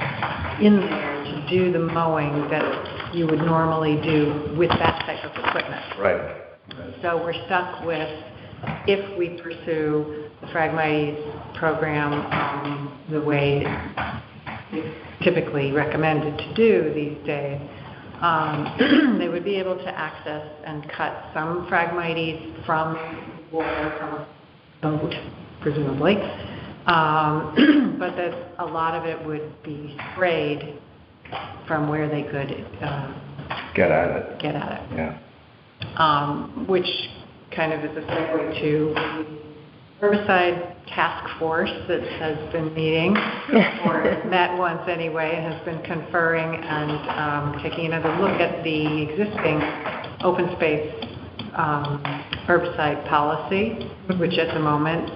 in there to do the mowing that you would normally do with that type of equipment. Right. So we're stuck with, if we pursue the Phragmites program the way it's typically recommended to do these days, they would be able to access and cut some Phragmites from water, from a boat, presumably, but that a lot of it would be sprayed from where they could get at it. Yeah. Which kind of is a segue to the herbicide task force that has been meeting, or met once anyway, and has been conferring and taking another look at the existing open space herbicide policy, which at the moment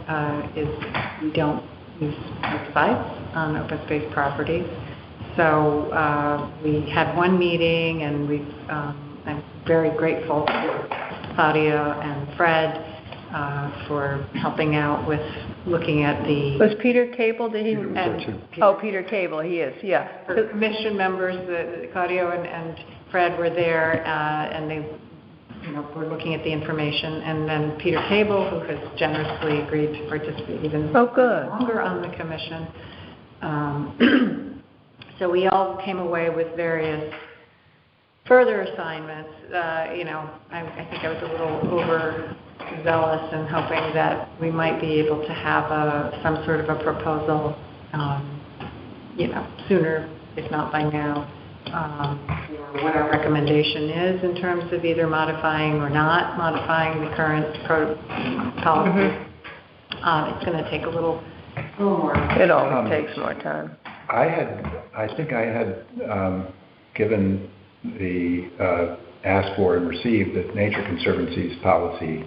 is we don't use herbicides on open space properties. So we had one meeting, and I'm very grateful to Claudia and Fred for helping out with looking at the... Was Peter Cable, did he? Peter Cable, he is, yeah. The commission members, Claudia and Fred were there, and they were looking at the information. And then Peter Cable, who has generously agreed to participate even longer on the commission. So we all came away with various further assignments. I think I was a little overzealous in hoping that we might be able to have some sort of a proposal, sooner, if not by now, or what our recommendation is in terms of either modifying or not modifying the current policy. It's going to take a little more. It always takes more time. I think I had given the asked for and received the Nature Conservancy's policy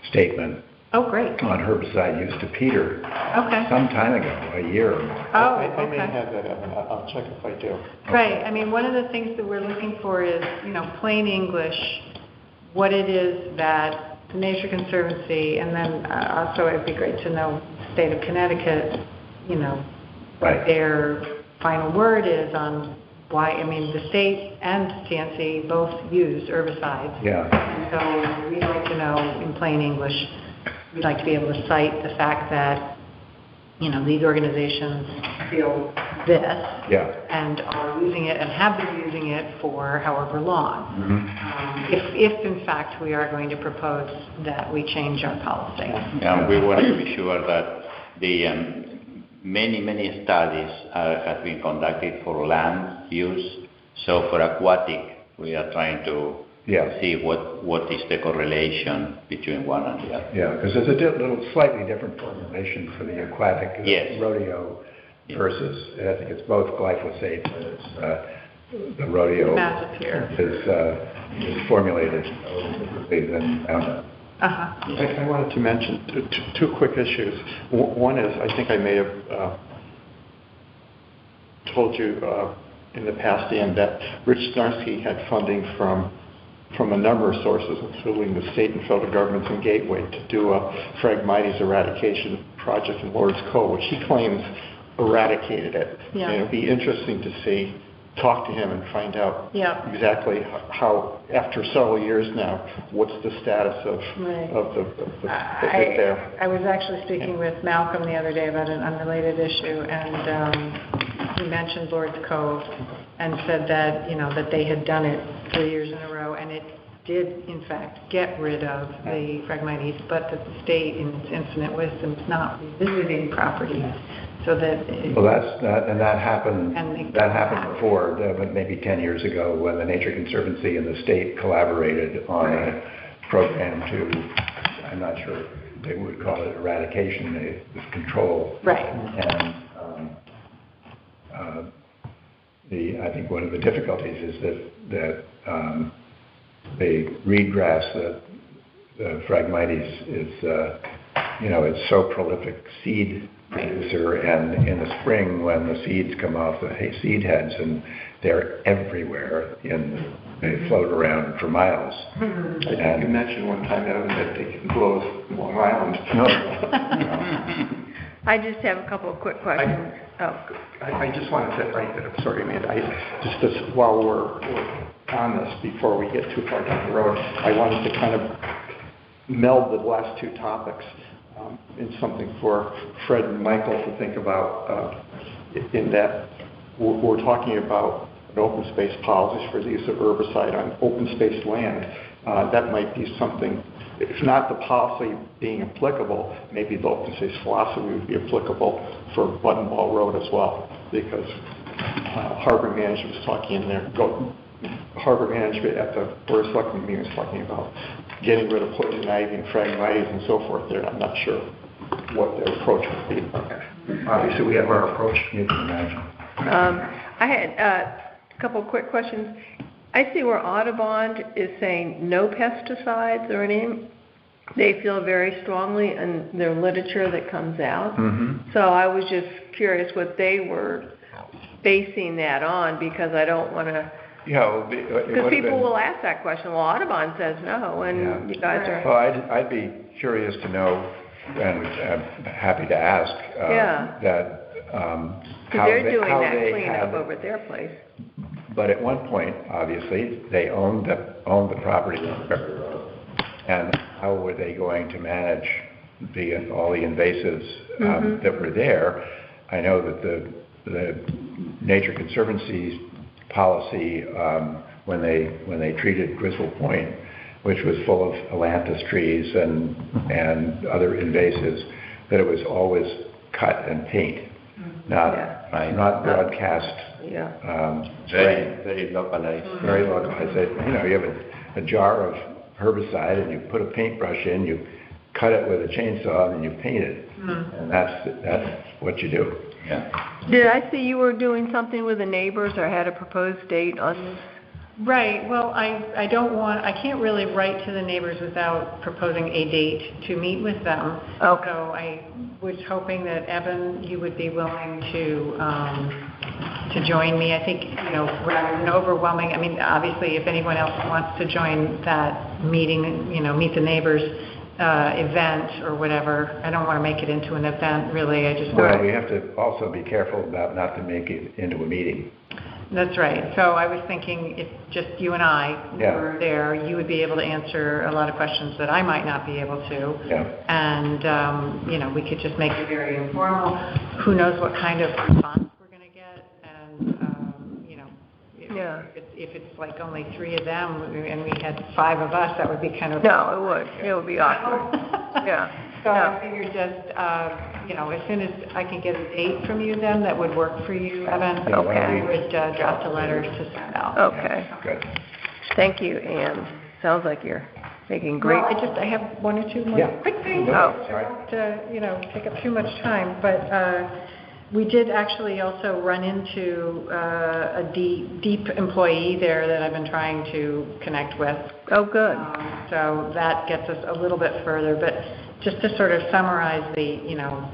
statement Oh, great. on herbicide use to Peter Okay. some time ago, a year or more. Oh, I may okay. have that, Evan. I'll check if I do. Right. I mean, one of the things that we're looking for is, plain English, what it is that the Nature Conservancy, and then also it'd be great to know the state of Connecticut, what their final word is on why. I mean, the state and TNC both use herbicides. Yeah. And so we'd like to know in plain English, we'd like to be able to cite the fact that, these organizations feel this and are using it and have been using it for however long. If in fact we are going to propose that we change our policy. And we want to be sure that the many studies have been conducted for land use. So for aquatic, we are trying to see what is the correlation between one and the other. Yeah, because there's a little slightly different formulation for the aquatic rodeo versus, I think it's both glyphosate, but it's the rodeo is formulated a little differently than Roundup. I wanted to mention two quick issues. One is, I think I may have told you in the past, Dan, that Rich Snarski had funding from a number of sources, including the state and federal governments and Gateway, to do a Phragmites eradication project in Lord's Cove, which he claims eradicated it. Yeah. And it would be interesting to talk to him and find out exactly how, after several years now, what's the status of the there. I was actually speaking with Malcolm the other day about an unrelated issue, and he mentioned Lord's Cove and said that, that they had done it 3 years in a row, and it did, in fact, get rid of the Phragmites, but that the state, in its infinite wisdom, is not revisiting property. So that that happened before, maybe 10 years ago, when the Nature Conservancy and the state collaborated on a program to, I'm not sure they would call it eradication, it was control. Right. And I think one of the difficulties is that the reedgrass, the Phragmites, is it's so prolific seed producer, and in the spring when the seeds come off the seed heads, and they're everywhere, they float around for miles. And you mentioned one time, Evan, that they can blow Long Island. I just have a couple of quick questions. I just wanted to, sorry, Amanda, just while we're on this, before we get too far down the road, I wanted to kind of meld the last two topics in something for Fred and Michael to think about, in that we're talking about an open space policy for the use of herbicide on open space land. That might be something, if not the policy being applicable, maybe the open space philosophy would be applicable for Button Ball Road as well, because Harbor Management was talking in there, Harbor Management at the Board of Selectmen meeting was talking about getting rid of poison ivy and Phragmites and so forth there. I'm not sure what their approach would be. Obviously, we have our approach, you can imagine. I had a couple of quick questions. I see where Audubon is saying no pesticides or anything. They feel very strongly in their literature that comes out. So I was just curious what they were basing that on, because I don't want to... because people will ask that question. Well, Audubon says no, and you guys are... Well, I'd be curious to know, and I'm happy to ask, that because they're doing that cleanup over at their place. But at one point, obviously, they owned the property on Beverly Road, and how were they going to manage all the invasives that were there? I know that the Nature Conservancy's policy, when they treated Griswold Point, which was full of ailanthus trees and other invasives, that it was always cut and paint. not broadcast. Very localized. Very localized. You know, you have a jar of herbicide and you put a paintbrush in, you cut it with a chainsaw and you paint it. And that's what you do. Yeah. Did I see you were doing something with the neighbors or had a proposed date on this? Right, well, I can't really write to the neighbors without proposing a date to meet with them. Okay. So I was hoping that, Evan, you would be willing to join me. I think, you know, rather than overwhelming, I mean, obviously, if anyone else wants to join that meeting, you know, meet the neighbors event or whatever, I don't want to make it into an event, really. I just want Well, we have to also be careful about not to make it into a meeting. That's right. So I was thinking if just you and I were there, you would be able to answer a lot of questions that I might not be able to. Yeah. And, you know, we could just make it very informal. Who knows what kind of response we're going to get. And, you know, if it's like only 3 of them and we had 5 of us, that would be kind of... No, it would. It would be awkward. So I figured just, you know, as soon as I can get a date from you then that would work for you, Evan, I would draft a letter to send out. Okay. Good. Thank you, Ann. Sounds like you're making great... Well, I have 1 or 2 more quick things. To, you know, take up too much time, but we did actually also run into a deep employee there that I've been trying to connect with. Oh, good. So that gets us a little bit further, but just to sort of summarize the, you know,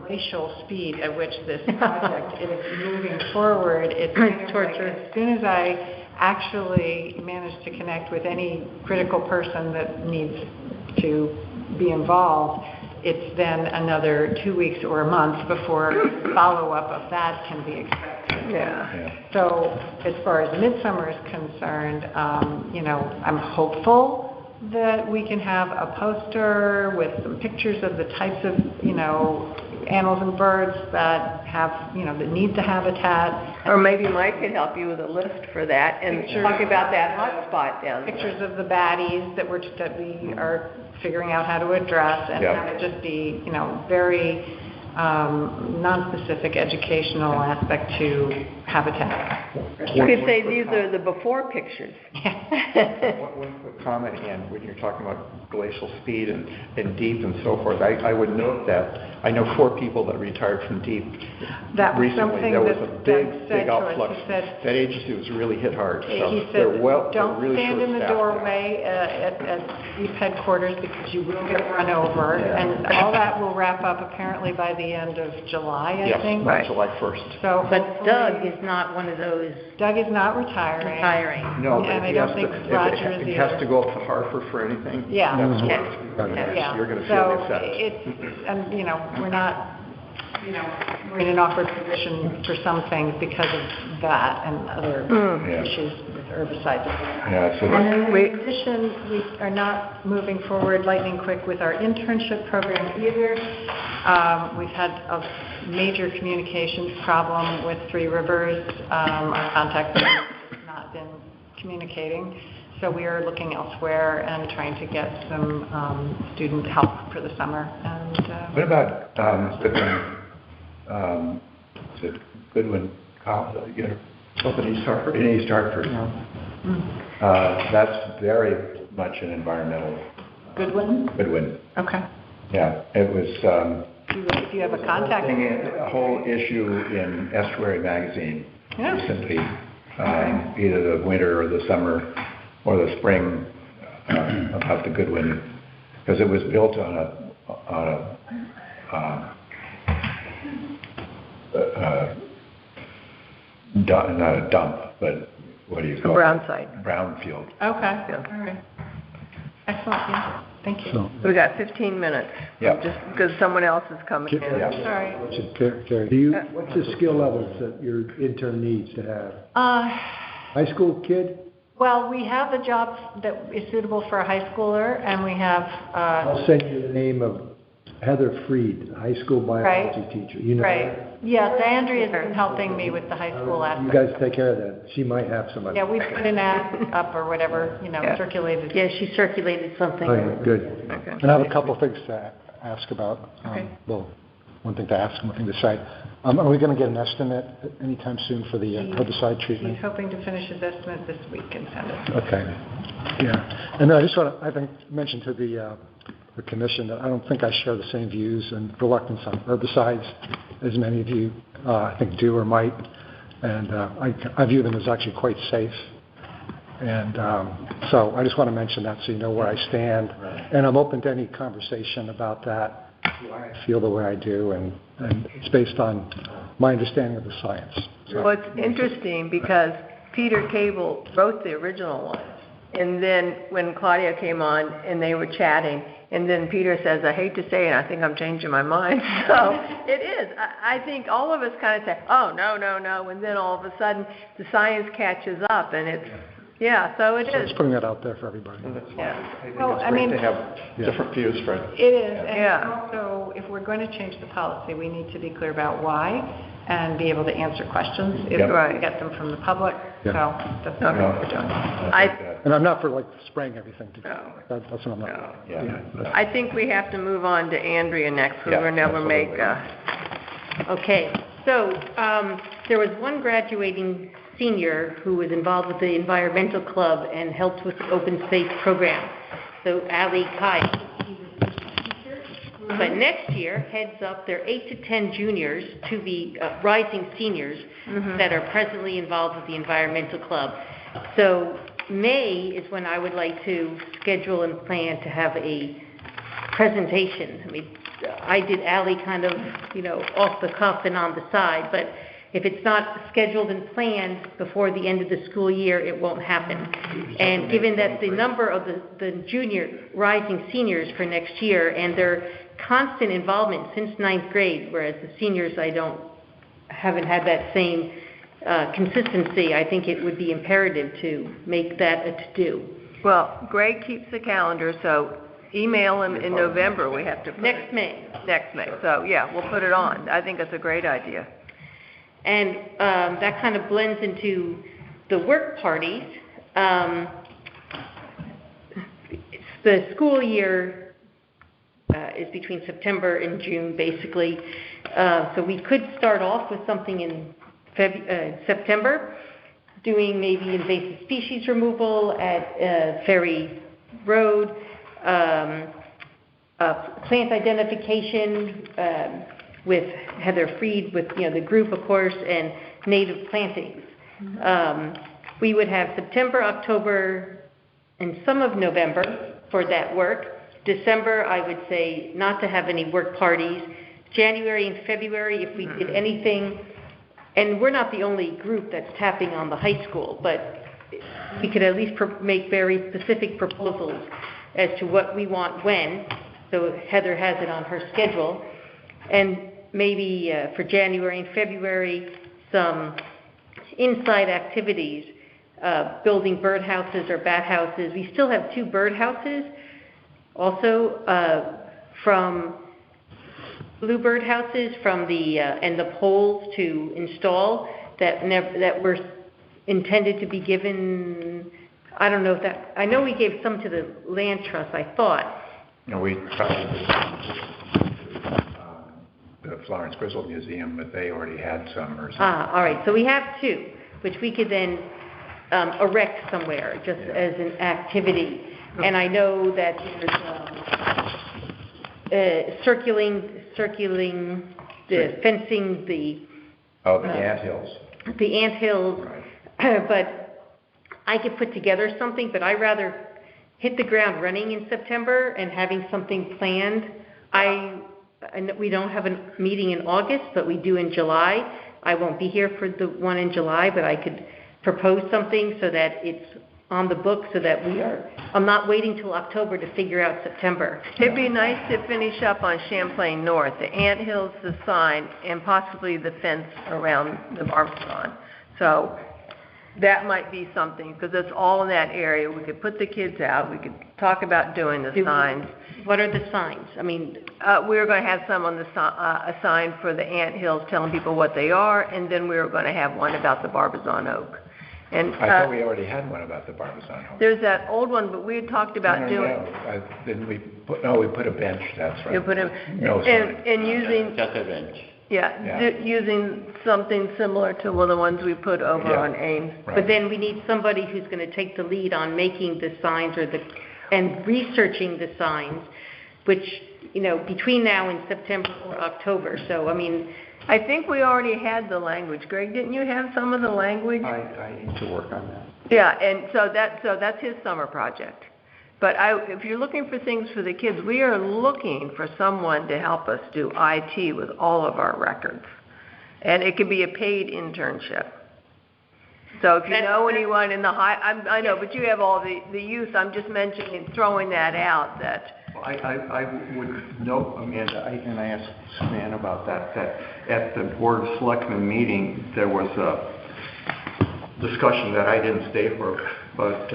glacial speed at which this project is moving forward, it's kind of like as soon as I actually manage to connect with any critical person that needs to be involved, it's then another 2 weeks or a month before follow-up of that can be expected. So as far as Midsummer is concerned, you know, I'm hopeful that we can have a poster with some pictures of the types of, you know, animals and birds that have, you know, that need the habitat. Or maybe Mike could help you with a list for that and talk about that hot spot down there. Pictures of the baddies that we are figuring out how to address and have it just be, you know, very non-specific educational aspect to habitat. You could say these are the before pictures. One quick comment, Ann, when you're talking about glacial speed and deep and so forth, I would note that I know 4 people that retired from deep recently. There was a big outflux. That agency was really hit hard. So he said, don't stand in the doorway at deep headquarters because you will get run over. And all that will wrap up apparently by the end of July, I think. Yes, July 1st. So, but Doug is not one of those. Doug is not retiring. No, and but I don't think Roger is either. It has to go up to Hartford for anything. Yeah. That's you're going to feel the effect. It's, and you know, we're not, you know, we're in an awkward position for some things because of that and other issues with herbicides. And then in addition, we are not moving forward lightning quick with our internship program either. We've had a major communications problem with Three Rivers. Our contact has not been communicating. So we are looking elsewhere and trying to get some student help for the summer. And what about Goodwin? Is it Goodwin College? In East Hartford? In East Hartford. That's very much an environmental. Goodwin? Goodwin. Okay. Yeah, it was. If you have a contact. A whole issue in Estuary Magazine recently, either the winter or the summer or the spring, about the Goodwin, because it was built on not a dump, but what do you call it? Brown site. Brownfield. Okay. All right. Excellent. Yeah. Thank you. So we got 15 minutes. Yeah. Just because someone else is coming in. Sorry. What's the skill levels that your intern needs to have? High school kid? Well, we have a job that is suitable for a high schooler, and we have. I'll send you the name of Heather Freed, high school biology teacher. You know her? Yes, Andrea's been helping me with the high school aspect. You guys take care of that. She might have somebody. Yeah, we put an ad up or whatever, you know, circulated. Yeah, she circulated something. Oh, yeah, good. Okay. And I have a couple of things to ask about. Okay. Well, one thing to ask and one thing to say. Are we going to get an estimate anytime soon for the herbicide treatment? He's hoping to finish his estimate this week and send it. Okay. Yeah. And then I just want to, I think, mention to the commission that I don't think I share the same views and reluctance on herbicides as many of you, I think, do or might. And I view them as actually quite safe. And so I just want to mention that so you know where I stand. Right. And I'm open to any conversation about that, why I feel the way I do, and it's based on my understanding of the science. So. Well, it's interesting because Peter Cable wrote the original one. And then when Claudia came on and they were chatting, and then Peter says, I hate to say it, I think I'm changing my mind. So it is. I think all of us kind of say, oh, no, no, no. And then all of a sudden the science catches up and it's, yeah, so it is. Just putting that out there for everybody. Yeah. I think it's great to have different views, Fred. It is, and also, if we're going to change the policy, we need to be clear about why and be able to answer questions if we get them from the public. So that's not what we're doing. And I'm not for like spraying everything. That's what I'm not. I think we have to move on to Andrea next because we'll never make Okay, so there was one graduating senior who was involved with the environmental club and helped with the open space program. So Ali Kai, he was a teacher, but next year heads up their 8 to 10 juniors to the rising seniors that are presently involved with the environmental club. So May is when I would like to schedule and plan to have a presentation. I mean, I did Ali kind of, off the cuff and on the side, but if it's not scheduled and planned before the end of the school year, it won't happen. And given that the number of the junior rising seniors for next year and their constant involvement since 9th grade, whereas the seniors haven't had that same consistency, I think it would be imperative to make that a to-do. Well, Greg keeps the calendar, so email him in November. We have to put Next May. So, yeah, we'll put it on. I think that's a great idea. And that kind of blends into the work parties. The school year is between September and June, basically. So we could start off with something in September, doing maybe invasive species removal at Ferry Road, plant identification, with Heather Freed, with the group, of course, and native plantings. We would have September, October, and some of November for that work. December, I would say not to have any work parties. January and February, if we did anything, and we're not the only group that's tapping on the high school, but we could at least make very specific proposals as to what we want when, so Heather has it on her schedule. And maybe for January and February, some inside activities, building birdhouses or bat houses. We still have 2 birdhouses, also from bluebird houses from the and the poles to install that were intended to be given. I don't know if that. I know we gave some to the land trust. I thought. We the Florence Grizzle Museum, but they already had some or something. All right. So we have 2, which we could then erect somewhere just as an activity. And I know that there's circulating, the fencing, the anthills. The anthills. Right. But I could put together something, but I'd rather hit the ground running in September and having something planned. We don't have a meeting in August, but we do in July. I won't be here for the one in July, but I could propose something so that it's on the book so that I'm not waiting till October to figure out September. It'd be nice to finish up on Champlain North, the anthills, the sign, and possibly the fence around the Barbizon. So that might be something, because it's all in that area. We could put the kids out. We could talk about doing the signs. What are the signs? I mean, we were going to have some on a sign for the anthills telling people what they are, and then we were going to have one about the Barbizon Oak. And I thought we already had one about the Barbizon home. there's that old one, but we had talked about doing. Didn't we put, we put a bench, that's right. You put a, No sign. and using, Just a bench. using something similar to one of the ones we put over on Ames. Right. But then we need somebody who's going to take the lead on making the signs and researching the signs, which, between now and September or October. So, I mean, I think we already had the language. Greg, didn't you have some of the language? I need to work on that. Yeah, and so that's his summer project. But if you're looking for things for the kids, we are looking for someone to help us do IT with all of our records. And it could be a paid internship. So if you know anyone in the I know, but you have all the youth, I'm just mentioning, throwing that out, that. I would note, Amanda, and I asked Stan about that at the Board of Selectmen meeting, there was a discussion that I didn't stay for, but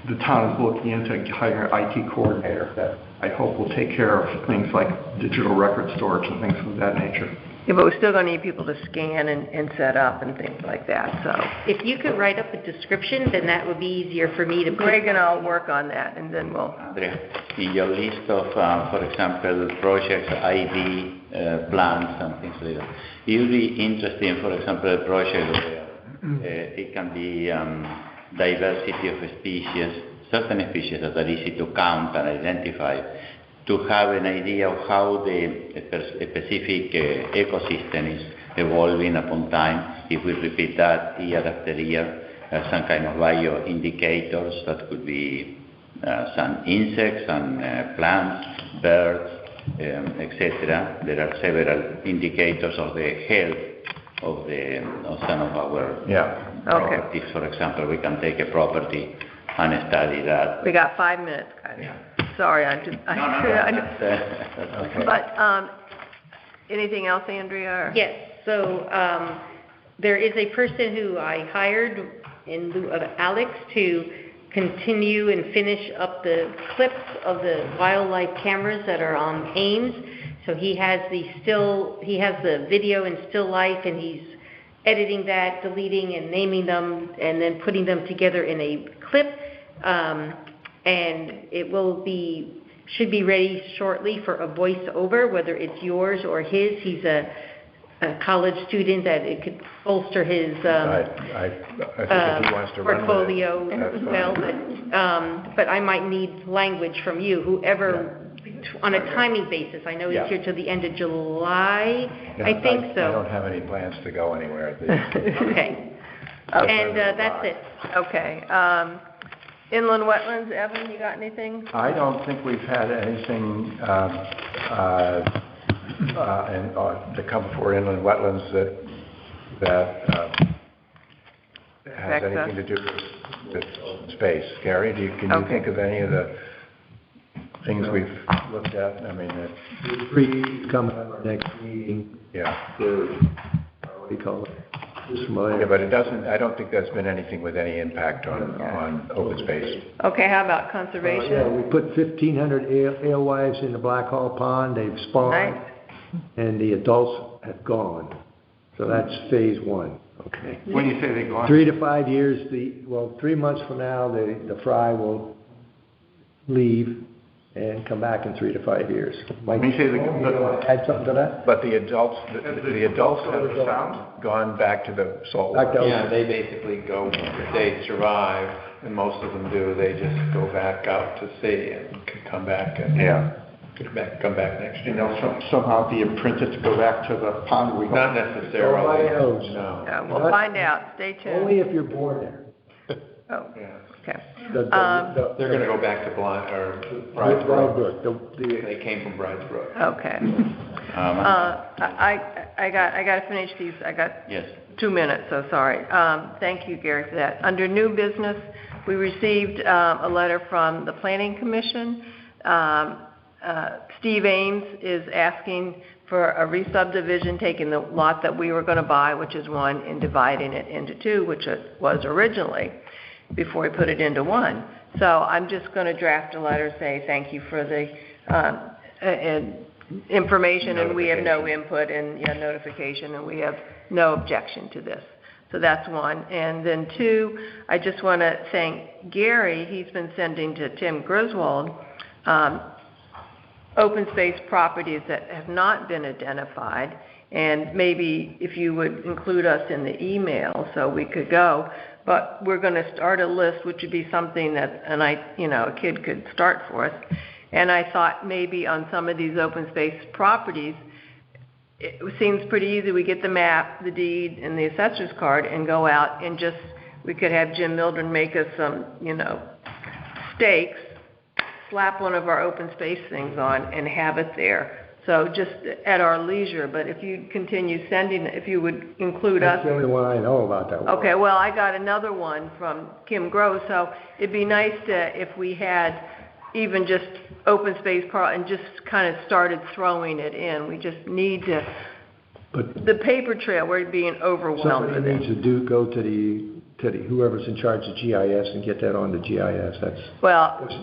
the town is looking into hiring an IT coordinator that I hope will take care of things like digital record storage and things of that nature. Yeah, but we're still going to need people to scan and set up and things like that, so. if you could write up a description, then that would be easier for me to. Greg and I'll work on that, and then we'll. Andrea, in your list of, for example, projects, ID, plans, and things like that, it would be interesting, for example, a project where it can be diversity of species, certain species that are easy to count and identify, to have an idea of how the specific ecosystem is evolving upon time. If we repeat that year after year, some kind of bio indicators that could be some insects and plants, birds, etc. There are several indicators of the health of some of our properties. For example, we can take a property and study that. We got 5 minutes, guys. Sorry, Okay. But anything else, Andrea? Yes, so there is a person who I hired in lieu of Alex to continue and finish up the clips of the wildlife cameras that are on Ames. So he has the video and still life, and he's editing that, deleting and naming them, and then putting them together in a clip. And it should be ready shortly for a voiceover, whether it's yours or his. He's a college student that it could bolster his I think if he wants to portfolio run with it, well. But I might need language from you, whoever, on a timing basis. I know he's here till the end of July, I think so. I don't have any plans to go anywhere. Okay. And that's it. Okay. Inland wetlands, Evan, you got anything? I don't think we've had anything to come before inland wetlands that has anything to do with space. Gary, can you think of any of the things we've looked at? I mean, Trees coming up our next meeting. Yeah. What do you call it? Yeah, but it doesn't. I don't think there's been anything with any impact on open space. Okay, how about conservation? Yeah, we put 1,500 alewives in the Black Hall Pond. They've spawned, and the adults have gone. So that's phase one. Okay. When you say they've gone? 3 to 5 years. 3 months from now, the fry will leave and come back in 3 to 5 years. When you say add something to that? But the adults have gone back to the salt water. Yeah, they basically go, if they survive, and most of them do, they just go back out to sea and can come back and come back next year. Somehow be imprinted to go back to the pond. Not necessarily. No. Yeah, we'll find out. Stay tuned. Only if you're born there. Oh, yeah. okay. They're going to go back to Bridesbrook. They came from Bridesbrook. Okay. I got to finish these. I got 2 minutes, so sorry. Thank you, Gary, for that. Under new business, we received a letter from the Planning Commission. Steve Ames is asking for a re-subdivision, taking the lot that we were going to buy, which is 1, and dividing it into 2, which it was originally, before we put it into 1. So I'm just going to draft a letter, say thank you for the information, and we have no input and notification, and we have no objection to this. So that's one. And then two, I just want to thank Gary. He's been sending to Tim Griswold open space properties that have not been identified. And maybe if you would include us in the email so we could go. But we're going to start a list, which would be something that a kid could start for us. And I thought maybe on some of these open space properties, it seems pretty easy. We get the map, the deed, and the assessor's card and go out and we could have Jim Mildren make us some, stakes, slap one of our open space things on and have it there. So just at our leisure, but if you continue sending, if you would include us. That's the only one I know about that one. Okay, well, I got another one from Kim Gross, so it'd be nice if we had even just open space and just kind of started throwing it in. We just need to, the paper trail, we're being overwhelmed with it. Somebody needs to go to the whoever's in charge of GIS and get that on the GIS.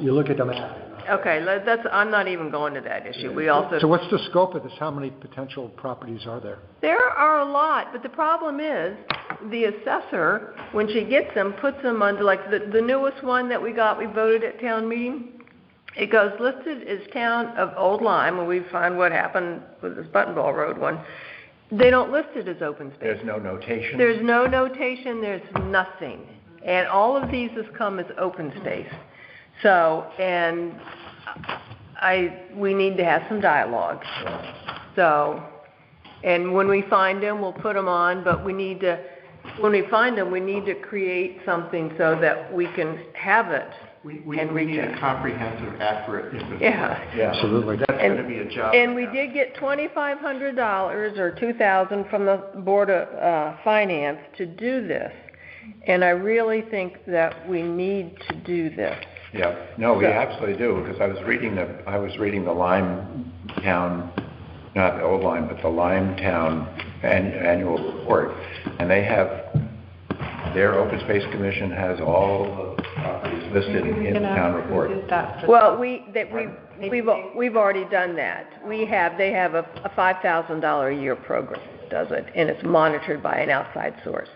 You look at the map. Okay, I'm not even going to that issue. So what's the scope of this? How many potential properties are there? There are a lot, but the problem is the assessor, when she gets them, puts them under, like the newest one that we voted at town meeting, it goes listed as town of Old Lyme, and we find what happened with this Buttonball Road one. They don't list it as open space. There's no notation? There's no notation, there's nothing. And all of these has come as open space. So, and we need to have some dialogue. So, and when we find them, we'll put them on, but when we find them, we need to create something so that we can have it. We need a comprehensive, accurate inventory. Yeah. Absolutely. That's going to be a job. And we did get $2,500 or $2,000 from the Board of Finance to do this. And I really think that we need to do this. Yeah, no, we absolutely do, because I was reading the Limetown, not the Old Lyme, but the Limetown annual report, and their Open Space Commission has all the properties listed in the town report. Well, we've already done that. They have a $5,000 a year program, does it, and it's monitored by an outside source.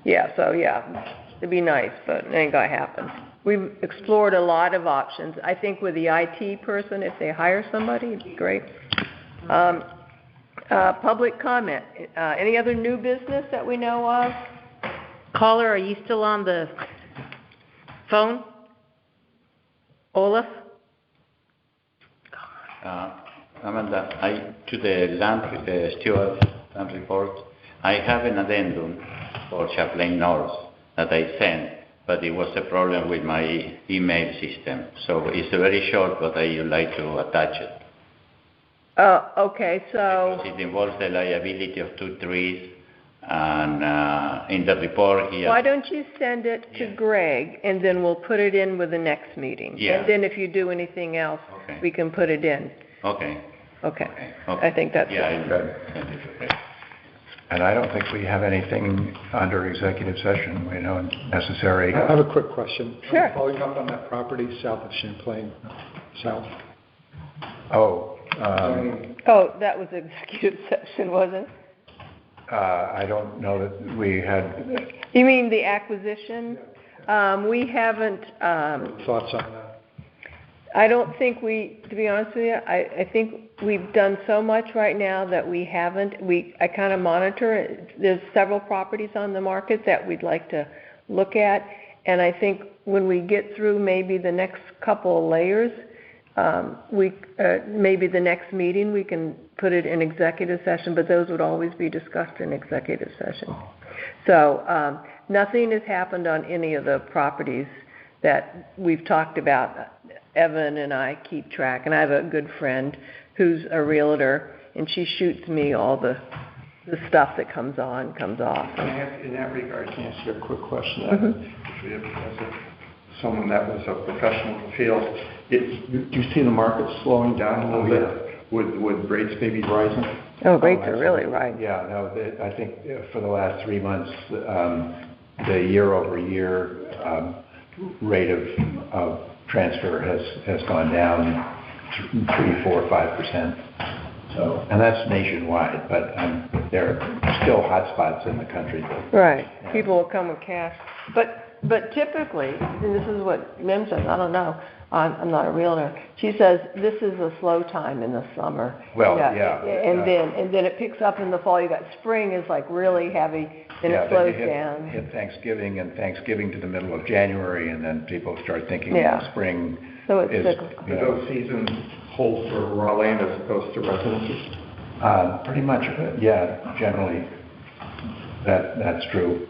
Yeah, so it'd be nice, but it ain't gonna happen. We've explored a lot of options. I think with the IT person, if they hire somebody, it'd be great. Public comment. Any other new business that we know of? Caller, are you still on the phone? Olaf? Amanda, to the Stewart land report, I have an addendum for Chaplain North that I sent, but it was a problem with my email system. So it's very short, but I would like to attach it. Okay, so... Because it involves the liability of 2 trees, and in the report here... Why don't you send it to Greg, and then we'll put it in with the next meeting. Yeah. And then if you do anything else, we can put it in. Okay. I think that's good. And I don't think we have anything under executive session, necessary. I have a quick question. Sure. Following up on that property south of Champlain, south. That was executive session, wasn't it? I don't know that we had... You mean the acquisition? We haven't... Thoughts on that? I don't think to be honest with you, I think we've done so much right now that we haven't. I kind of monitor it. There's several properties on the market that we'd like to look at, and I think when we get through maybe the next couple of layers, maybe the next meeting we can put it in executive session, but those would always be discussed in executive session. So nothing has happened on any of the properties that we've talked about. Evan and I keep track, and I have a good friend who's a realtor, and she shoots me all the stuff that comes on, comes off. Can I ask, in that regard, can I ask you a quick question? As someone that was a professional in the field, do you see the market slowing down a little bit with rates maybe rising? Oh, rates are really rising. Yeah, no, I think for the last 3 months, the year-over-year rate of transfer has gone down 3%, 4%, 5%. So, and that's nationwide, but there are still hot spots in the country. Right. People will come with cash. But typically, and this is what Mim says, I don't know, I'm not a realtor. She says this is a slow time in the summer. Well, And then it picks up in the fall. You got spring is like really heavy, then it slows down. Hit Thanksgiving to the middle of January, and then people start thinking spring So it's is, cyclical. Do those seasons hold for raw land as opposed to residences? Pretty much, generally, that's true.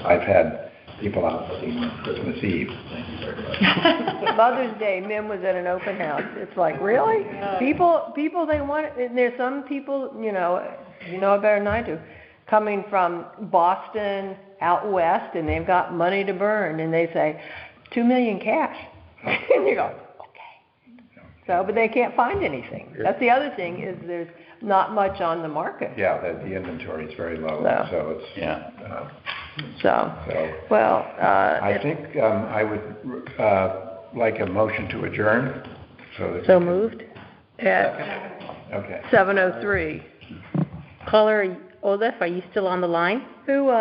I've had people out looking on Christmas Eve. Mother's Day, Mim was at an open house. It's like, really? People, they want, and there's some people, you know it better than I do, coming from Boston out west, and they've got money to burn, and they say, $2 million cash. And you go, okay. So, but they can't find anything. That's the other thing, is there's not much on the market. Yeah, the inventory is very low, so it's... I think I would like a motion to adjourn. So moved at Okay. 7:03. Caller Olaf, are you still on the line? Who,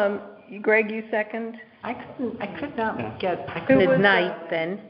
Greg, you second? I could not get, Who was, Midnight then.